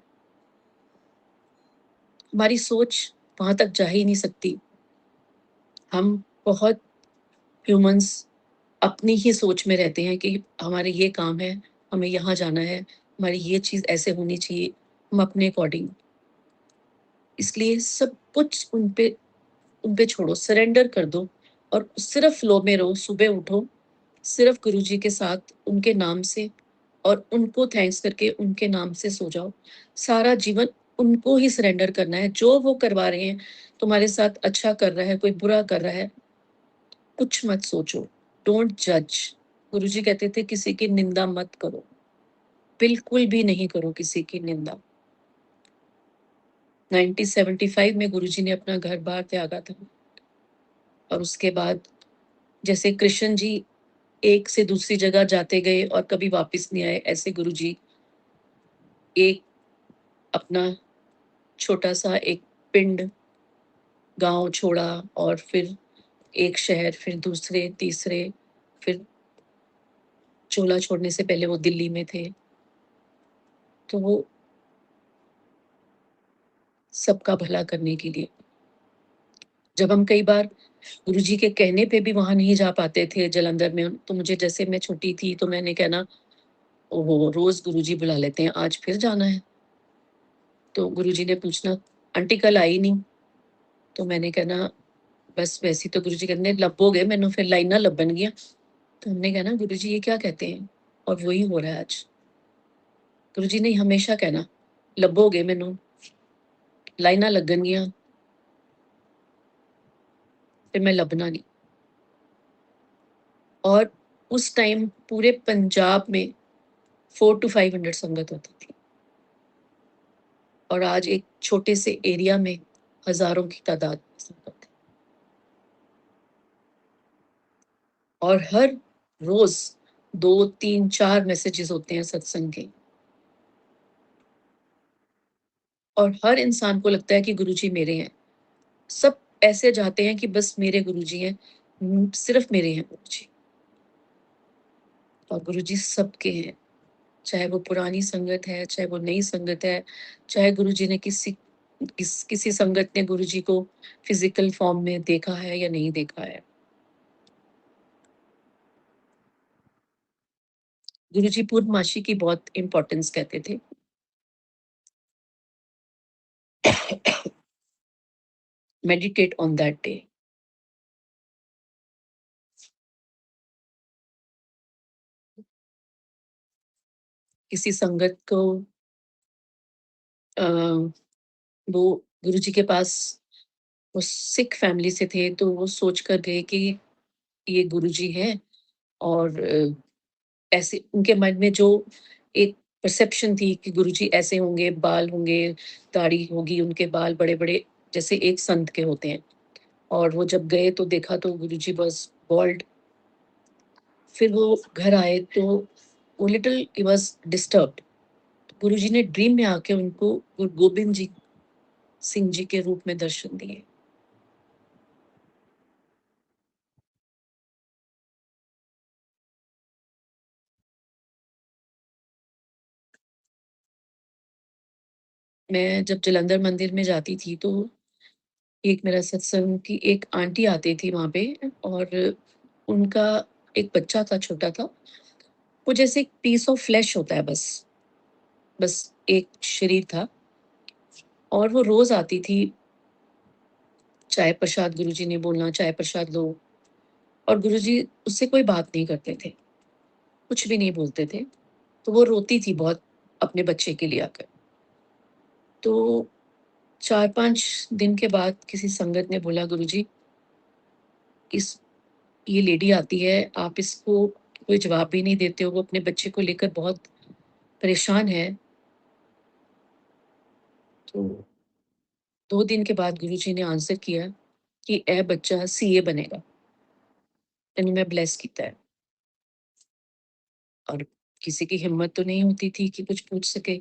हमारी सोच वहाँ तक जा ही नहीं सकती। हम बहुत ह्यूमन्स अपनी ही सोच में रहते हैं कि हमारे ये काम है, हमें यहाँ जाना है, हमारी ये चीज़ ऐसे होनी चाहिए, हम अपने अकॉर्डिंग। इसलिए सब कुछ उन पे छोड़ो, सरेंडर कर दो और सिर्फ़ फ्लो में रहो, सुबह उठो, सिर्फ़ गुरुजी के साथ उनके नाम से और उनको थैंक्स करके उनके नाम से सो जाओ। सारा जीवन उनको ही सरेंडर करना है, जो वो करवा रहे हैं, तुम्हारे साथ अच्छा कर रहा है, कोई बुरा कर रहा है, कुछ मत सोचो, डोंट जज। गुरुजी कहते थे किसी की निंदा मत करो, बिल्कुल भी नहीं करो किसी की निंदा। 1975 में गुरुजी ने अपना घर-बार त्यागा था और उसके बाद जैसे कृष्ण जी एक से दूसरी जगह जाते गए और कभी वापस नहीं आए, ऐसे गुरुजी एक अपना छोटा-सा एक पिंड, गाँव छोड़ा और फिर एक शहर, फिर दूसरे, तीसरे, फिर चोला छोड़ने से पहले वो दिल्ली में थे। तो वो सबका भला करने के लिए। जब हम कई बार गुरुजी के कहने पे भी वहाँ नहीं जा पाते थे जालंधर में, तो मुझे जैसे मैं छोटी थी तो मैंने कहना, ओहो! रोज़ गुरुजी बुला लेते हैं, आज फिर जाना है। तो गुरुजी ने पूछना, आंटी कल आई नहीं? तो मैंने कहना, बस वैसे ही तो गुरुजी कहंदे ਲੱਭੋਗੇ ਮੈਨੂੰ ਫਿਰ ਲਾਈਨਾਂ ਲੱਭਣਗੀਆਂ। तो हमने कहा ना गुरुजी ये क्या कहते हैं? और वही हो रहा है आज। गुरुजी ने हमेशा कहना, ਲੱਭੋਗੇ ਮੈਨੂੰ, ਲਾਈਨਾਂ ਲੱਗਣਗੀਆਂ, फिर मैं ਲੱਭਣਾ नहीं। और उस टाइम पूरे पंजाब में 4 टू 500 संगत होती थी और आज एक छोटे से एरिया में हज़ारों की तादाद में संगत है। और हर रोज़ 2, 3, 4 मैसेजेस होते हैं सत्संग के और हर इंसान को लगता है कि गुरुजी मेरे हैं। सब ऐसे जाते हैं कि बस मेरे गुरुजी हैं, सिर्फ़ मेरे हैं गुरुजी और गुरुजी सबके हैं। चाहे वो पुरानी संगत है, चाहे वो नई संगत है, चाहे गुरुजी ने किसी संगत ने गुरुजी को फिज़िकल फ़ॉर्म में देखा है या नहीं देखा है। गुरुजी पूर्णमासी की बहुत इम्पोर्टेंस कहते थे। Meditate on that day. किसी संगत को अ, वो गुरुजी के पास वो सिख फैमिली से थे, तो वो सोच कर गए कि ये गुरुजी हैं और ऐसे उनके मन में जो एक परसेप्शन थी कि गुरुजी ऐसे होंगे, बाल होंगे, दाढ़ी होगी, उनके बाल बड़े-बड़े जैसे एक संत के होते हैं और वो जब गए तो देखा तो गुरुजी वाज़ बाल्ड। फिर वो घर आए तो वो लिटिल ही वाज़ डिस्टर्ब्ड। गुरुजी ने ड्रीम में आके उनको गुरु गोबिंद जी सिंह जी के रूप में दर्शन दिए। मैं जब जालंधर मंदिर में जाती थी तो एक मेरा सत्संग की एक आंटी आती थी वहाँ पे और उनका एक बच्चा था, छोटा था। वो जैसे एक पीस ऑफ फ्लेश होता है बस, बस एक शरीर था और वो रोज़ आती थी, चाय प्रसाद गुरुजी ने बोलना, चाय प्रसाद लो और गुरुजी उससे कोई बात नहीं करते थे, कुछ भी नहीं बोलते थे। तो वो रोती थी बहुत अपने बच्चे के लिए आकर। तो 4-5 दिन के बाद किसी संगत ने बोला, गुरुजी इस ये लेडी आती है, आप इसको कोई जवाब भी नहीं देते हो, वो अपने बच्चे को लेकर बहुत परेशान है। तो 2 दिन के बाद गुरुजी ने आंसर किया कि ए बच्चा सीए बनेगा। तैਨੂੰ मैं ब्लेस कीता है और किसी की हिम्मत तो नहीं होती थी कि कुछ पूछ सके।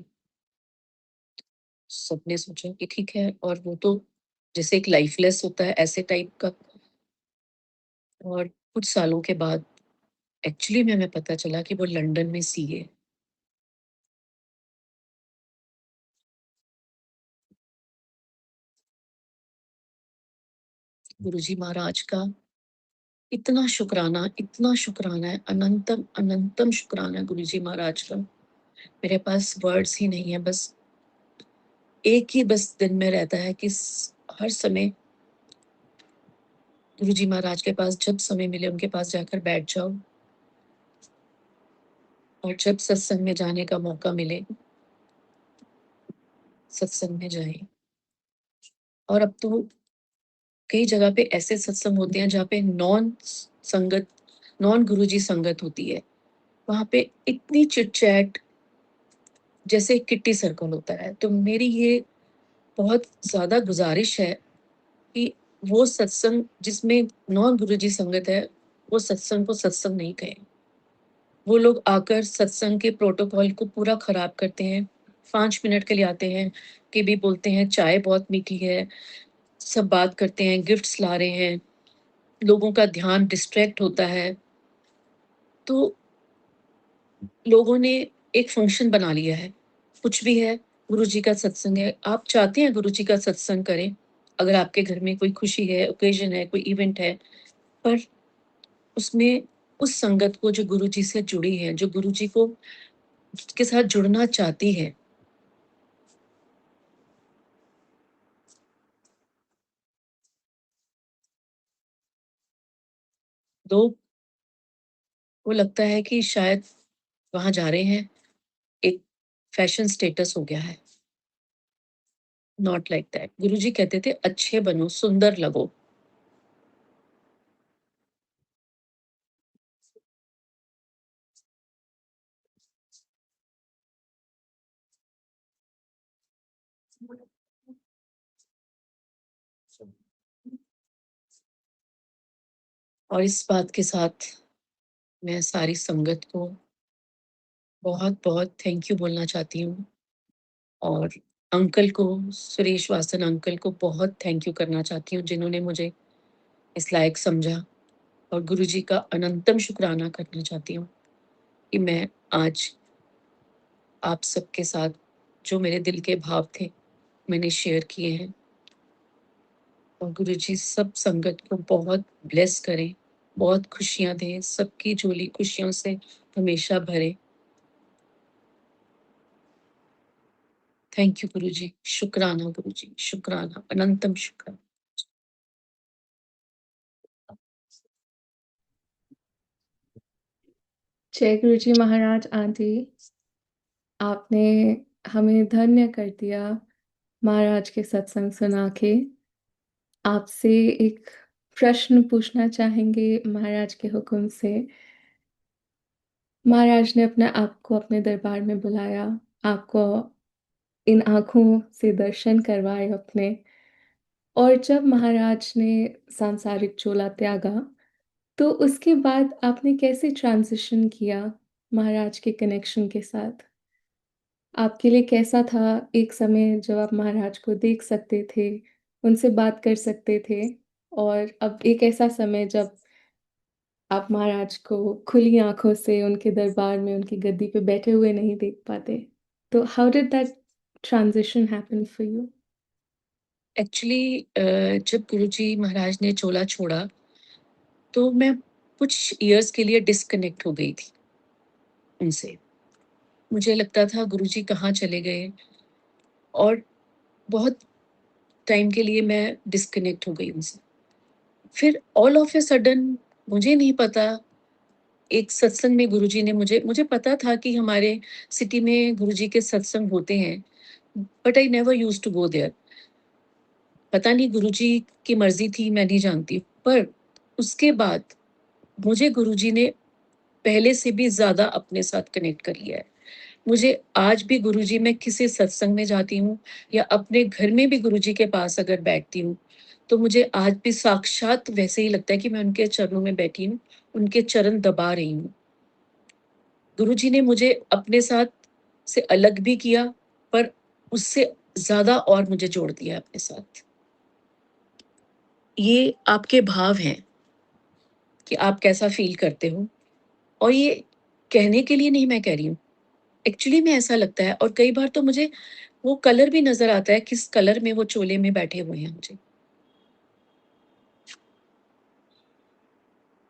सबने सोचा कि ठीक है और वो तो जैसे एक लाइफलेस होता है ऐसे टाइप का। और कुछ सालों के बाद एक्चुअली में हमें पता चला कि वो लंदन में सीए। गुरुजी महाराज का इतना शुक्राना है, अनंतम अनंतम शुक्राना गुरुजी महाराज का। मेरे पास वर्ड्स ही नहीं है, बस एक ही बस दिन में रहता है कि हर समय गुरुजी महाराज के पास जब समय मिले उनके पास जाकर बैठ जाओ, और जब सत्संग में जाने का मौका मिले सत्संग में जाए। और अब तो कई जगह पे ऐसे सत्संग होते हैं जहाँ पे नॉन गुरुजी संगत होती है। वहां पे इतनी चिट चैट, जैसे किट्टी सर्कल होता है। तो मेरी ये बहुत ज्यादा गुजारिश है कि वो सत्संग जिसमें नॉन गुरुजी संगत है, वो सत्संग को सत्संग नहीं कहें। वो लोग आकर सत्संग के प्रोटोकॉल को पूरा खराब करते हैं। 5 मिनट के लिए आते हैं कि भी बोलते हैं चाय बहुत मीठी है, सब बात करते हैं, गिफ्ट्स ला रहे हैं, लोगों का ध्यान डिस्ट्रैक्ट होता है। तो लोगों ने एक फंक्शन बना लिया है, कुछ भी है, गुरुजी का सत्संग है। आप चाहते हैं गुरुजी का सत्संग करें, अगर आपके घर में कोई खुशी है, ओकेजन है, कोई इवेंट है, पर उसमें उस संगत को जो गुरुजी से जुड़ी है, जो गुरुजी को के साथ जुड़ना चाहती है, लोग को लगता है कि शायद वहां जा रहे हैं, एक फैशन स्टेटस हो गया है। Not like that. गुरुजी कहते थे अच्छे बनो, सुंदर लगो। और इस बात के साथ मैं सारी संगत को बहुत बहुत थैंक यू बोलना चाहती हूँ, और अंकल को, सुरेश वासन अंकल को बहुत थैंक यू करना चाहती हूँ, जिन्होंने मुझे इस लायक समझा। और गुरुजी का अनंतम शुक्राना करना चाहती हूँ कि मैं आज आप सबके साथ जो मेरे दिल के भाव थे मैंने शेयर किए हैं। और गुरुजी सब संगत को बहुत ब्लेस करें, बहुत खुशियां दें, सबकी झोली खुशियों से हमेशा भरे। थैंक यू गुरुजी, शुक्राना गुरुजी, शुक्राना, अनंतम शुक्राना। जय गुरु जी महाराज। आंटी, आपने हमें धन्य कर दिया महाराज के सत्संग सुना के। आपसे एक प्रश्न पूछना चाहेंगे महाराज के हुक्म से। महाराज ने अपने आप को अपने दरबार में बुलाया, आपको इन आंखों से दर्शन करवाए अपने। और जब महाराज ने सांसारिक चोला त्यागा, तो उसके बाद आपने कैसे ट्रांजिशन किया महाराज के कनेक्शन के साथ? आपके लिए कैसा था एक समय जब आप महाराज को देख सकते थे, उनसे बात कर सकते थे, और अब एक ऐसा समय जब आप महाराज को खुली आंखों से उनके दरबार में उनकी गद्दी पे बैठे हुए नहीं देख पाते? तो how did that transition happen for you? Actually जब गुरुजी महाराज ने चोला छोड़ा, तो मैं कुछ इयर्स के लिए डिस्कनेक्ट हो गई थी उनसे। मुझे लगता था गुरुजी कहाँ चले गए, और बहुत टाइम के लिए मैं डिस्कनेक्ट हो गई उनसे। फिर ऑल ऑफ ए सडन, मुझे नहीं पता, एक सत्संग में गुरुजी ने मुझे मुझे पता था कि हमारे सिटी में गुरुजी के सत्संग होते हैं, but I never used to go there. पता नहीं गुरुजी की मर्जी थी, मैं नहीं जानती। पर उसके बाद मुझे गुरुजी ने पहले से भी ज्यादा अपने साथ कनेक्ट कर लिया है। मुझे आज भी गुरुजी, मैं किसी सत्संग में जाती हूँ या अपने घर में भी गुरुजी के पास अगर बैठती हूँ, तो मुझे आज भी साक्षात वैसे ही लगता है कि मैं उनके चरणों में बैठी हूँ, उनके चरण दबा रही हूँ। गुरुजी ने मुझे अपने साथ से अलग भी किया, पर उससे ज्यादा और मुझे जोड़ दिया अपने साथ। ये आपके भाव हैं कि आप कैसा फील करते हो, और ये कहने के लिए नहीं मैं कह रही हूँ, एक्चुअली में ऐसा लगता है। और कई बार तो मुझे वो कलर भी नजर आता है, किस कलर में वो चोले में बैठे हुए हैं मुझे।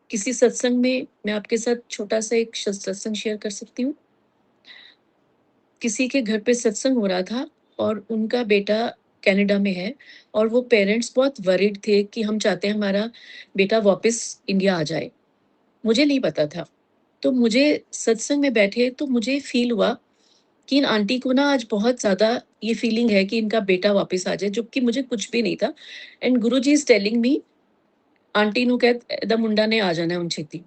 किसी सत्संग में मैं आपके साथ छोटा-सा एक सत्संग शेयर कर सकती हूँ? किसी के घर पे सत्संग हो रहा था और उनका बेटा कनाडा में है और वो पेरेंट्स बहुत वरीड थे कि हम चाहते हैं हमारा बेटा वापस इंडिया आ जाए। मुझे नहीं पता था। तो मुझे सत्संग में बैठे तो मुझे फ़ील हुआ कि इन आंटी को ना आज बहुत ज़्यादा ये फ़ीलिंग है कि इनका बेटा वापस आ जाए, जबकि मुझे कुछ भी नहीं था। And Guruji is telling me, aunty नु कह दा मुंडा ने आ जाना है हुण छेती।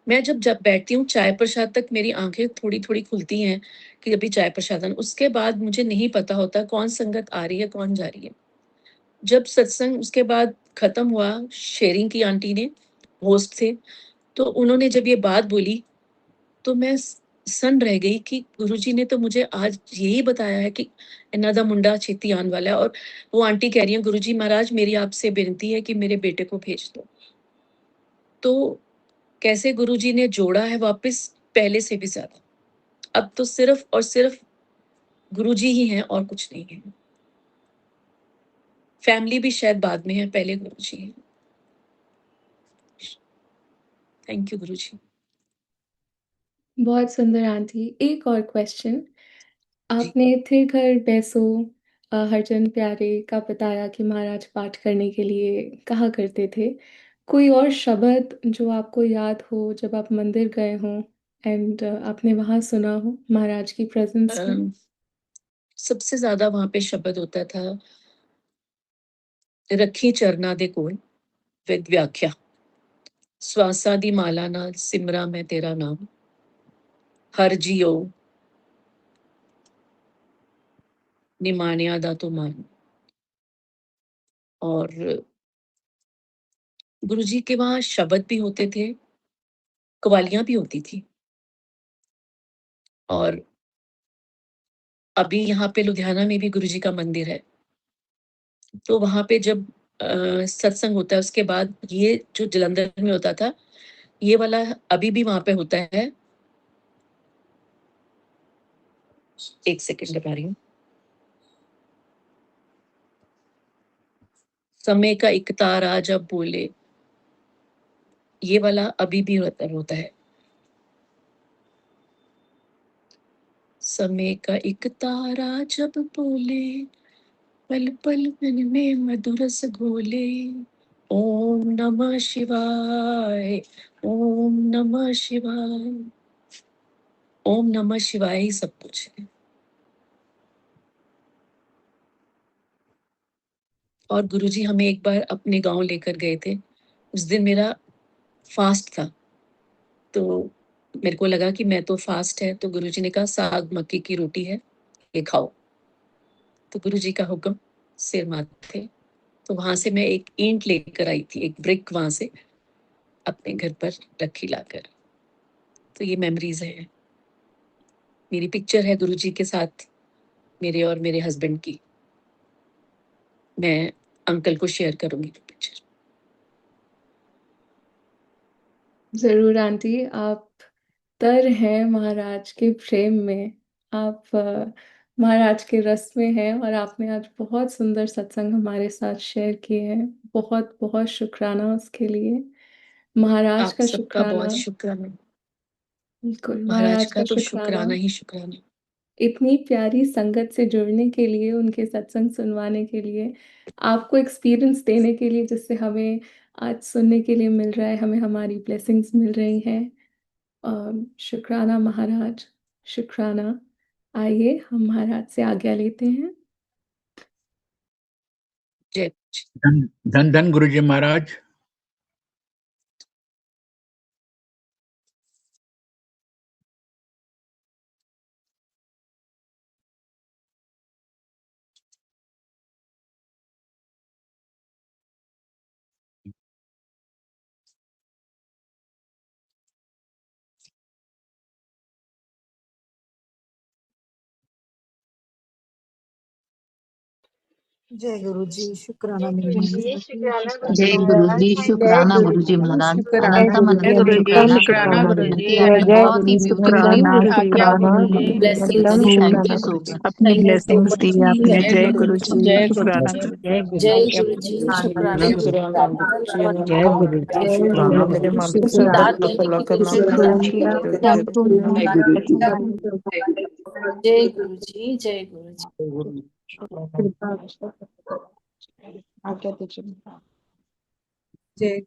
मैं जब बैठती हूँ चाय प्रसाद तक मेरी आँखें थोड़ी-थोड़ी खुलती हैं कि अभी चाय प्रसादन, उसके बाद मुझे नहीं पता होता कौन संगत आ रही है, कौन जा रही है। जब सत्संग उसके बाद खत्म हुआ, शेयरिंग की आंटी ने, होस्ट थे, तो उन्होंने जब ये बात बोली, तो मैं सन्न रह गई कि गुरुजी ने तो मुझे आज यही बताया है कि इन्हां दा मुंडा छेती आने वाला है, और वो आंटी कह रही हैं, "गुरुजी महाराज मेरी आपसे विनती है कि मेरे बेटे को भेज दो।" तो कैसे गुरुजी ने जोड़ा है वापस पहले से भी ज़्यादा। अब तो सिर्फ़ और सिर्फ़ गुरुजी ही हैं और कुछ नहीं है। फैमिली भी शायद बाद में है, पहले गुरुजी हैं। थैंक यू गुरुजी। बहुत सुंदर आंटी। एक और क्वेश्चन, जी। आपने थे घर बैसो हरचंद प्यारे का बताया कि महाराज पाठ करने के लिए कहा करते थे। कोई और शब्द जो आपको याद हो जब आप मंदिर गए हों एंड आपने वहाँ सुना हो महाराज की प्रेज़ेंस में? सबसे ज़्यादा वहाँ पे शब्द होता था, "रखी चरना दे कोल" विद व्याख्या। "श्वासा दी माला नाल सिमरा मैं तेरा नाम, हर जियो निमाणिया दा तू मान।" और गुरुजी के वहाँ शब्द भी होते थे, कव्वालियाँ भी होती थी। और अभी यहाँ पे लुधियाना में भी गुरुजी का मंदिर है। तो वहाँ पे जब सत्संग होता है उसके बाद ये जो जालंधर में होता था, ये वाला अभी भी वहाँ पे होता है। 1 सेकंड बता रही हूँ। समय का एक तारा जब बोले, ये वाला अभी भी होता है। समय का एक तारा जब बोले, पल-पल मन में मधुर रस घोले, ओम नमः शिवाय, ओम नमः शिवाय। ओम नमः शिवाय ही सब कुछ है। और गुरुजी हमें एक बार अपने गाँव लेकर गए थे। उस दिन मेरा फास्ट था, तो मेरे को लगा कि मैं तो फास्ट है, तो गुरुजी ने कहा साग मक्की की रोटी है, ये खाओ। तो गुरुजी का हुक्म सिर माथे। तो वहाँ से मैं एक ईंट लेकर आई थी, एक ब्रिक वहाँ से अपने घर पर रखी लाकर। तो ये मेमोरीज़ हैं। मेरी पिक्चर है गुरुजी के साथ, मेरे और मेरे हस्बैंड की। मैं अंकल को शेयर करूँगी वो पिक्चर। ज़रूर आंटी, आप तर हैं महाराज के प्रेम में। आप महाराज के रस में हैं और आपने आज बहुत सुंदर सत्संग हमारे साथ शेयर किए हैं। बहुत-बहुत शुकराना उसके लिए। महाराज आप का सबका बहुत शुकराना। शुक्राना। बिल्कुल, महाराज महाराज का का तो शुकराना। शुक्राना ही शुक्राना। इतनी प्यारी संगत से जुड़ने के लिए, उनके सत्संग सुनवाने के लिए, आपको एक्सपीरियंस देने के लिए जिससे हमें आज सुनने के लिए मिल रहा है, हमें हमारी ब्लेसिंग्स मिल रही हैं। शुकराना महाराज, शुकराना। आइए हम महाराज से आज्ञा लेते हैं। जय धन धन धन गुरुजी महाराज। जय गुरु जी, शुक्राना मेहमान। जय गुरु जी, शुक्राना गुरु जी महाराज, अनंतम अनंतम शुक्राना विनती आपने बहुत ही beautifully Blessings. Thank you so much. अपनी Thank you so blessings much. दी आपने। Thank जय you. गुरु जी, जय शुक्राना गुरु गुरु जी। जय गुरु जी, शुक्राना गुरु जी। जय गुरु जी, शुक्राना मेरे गुरु मन जी। को दान संकल्प देने फलों की के खुशी मन प्रदान को करने की जय जय गुरु जी, जय गुरु जी। आज्ञा दीजिए। जय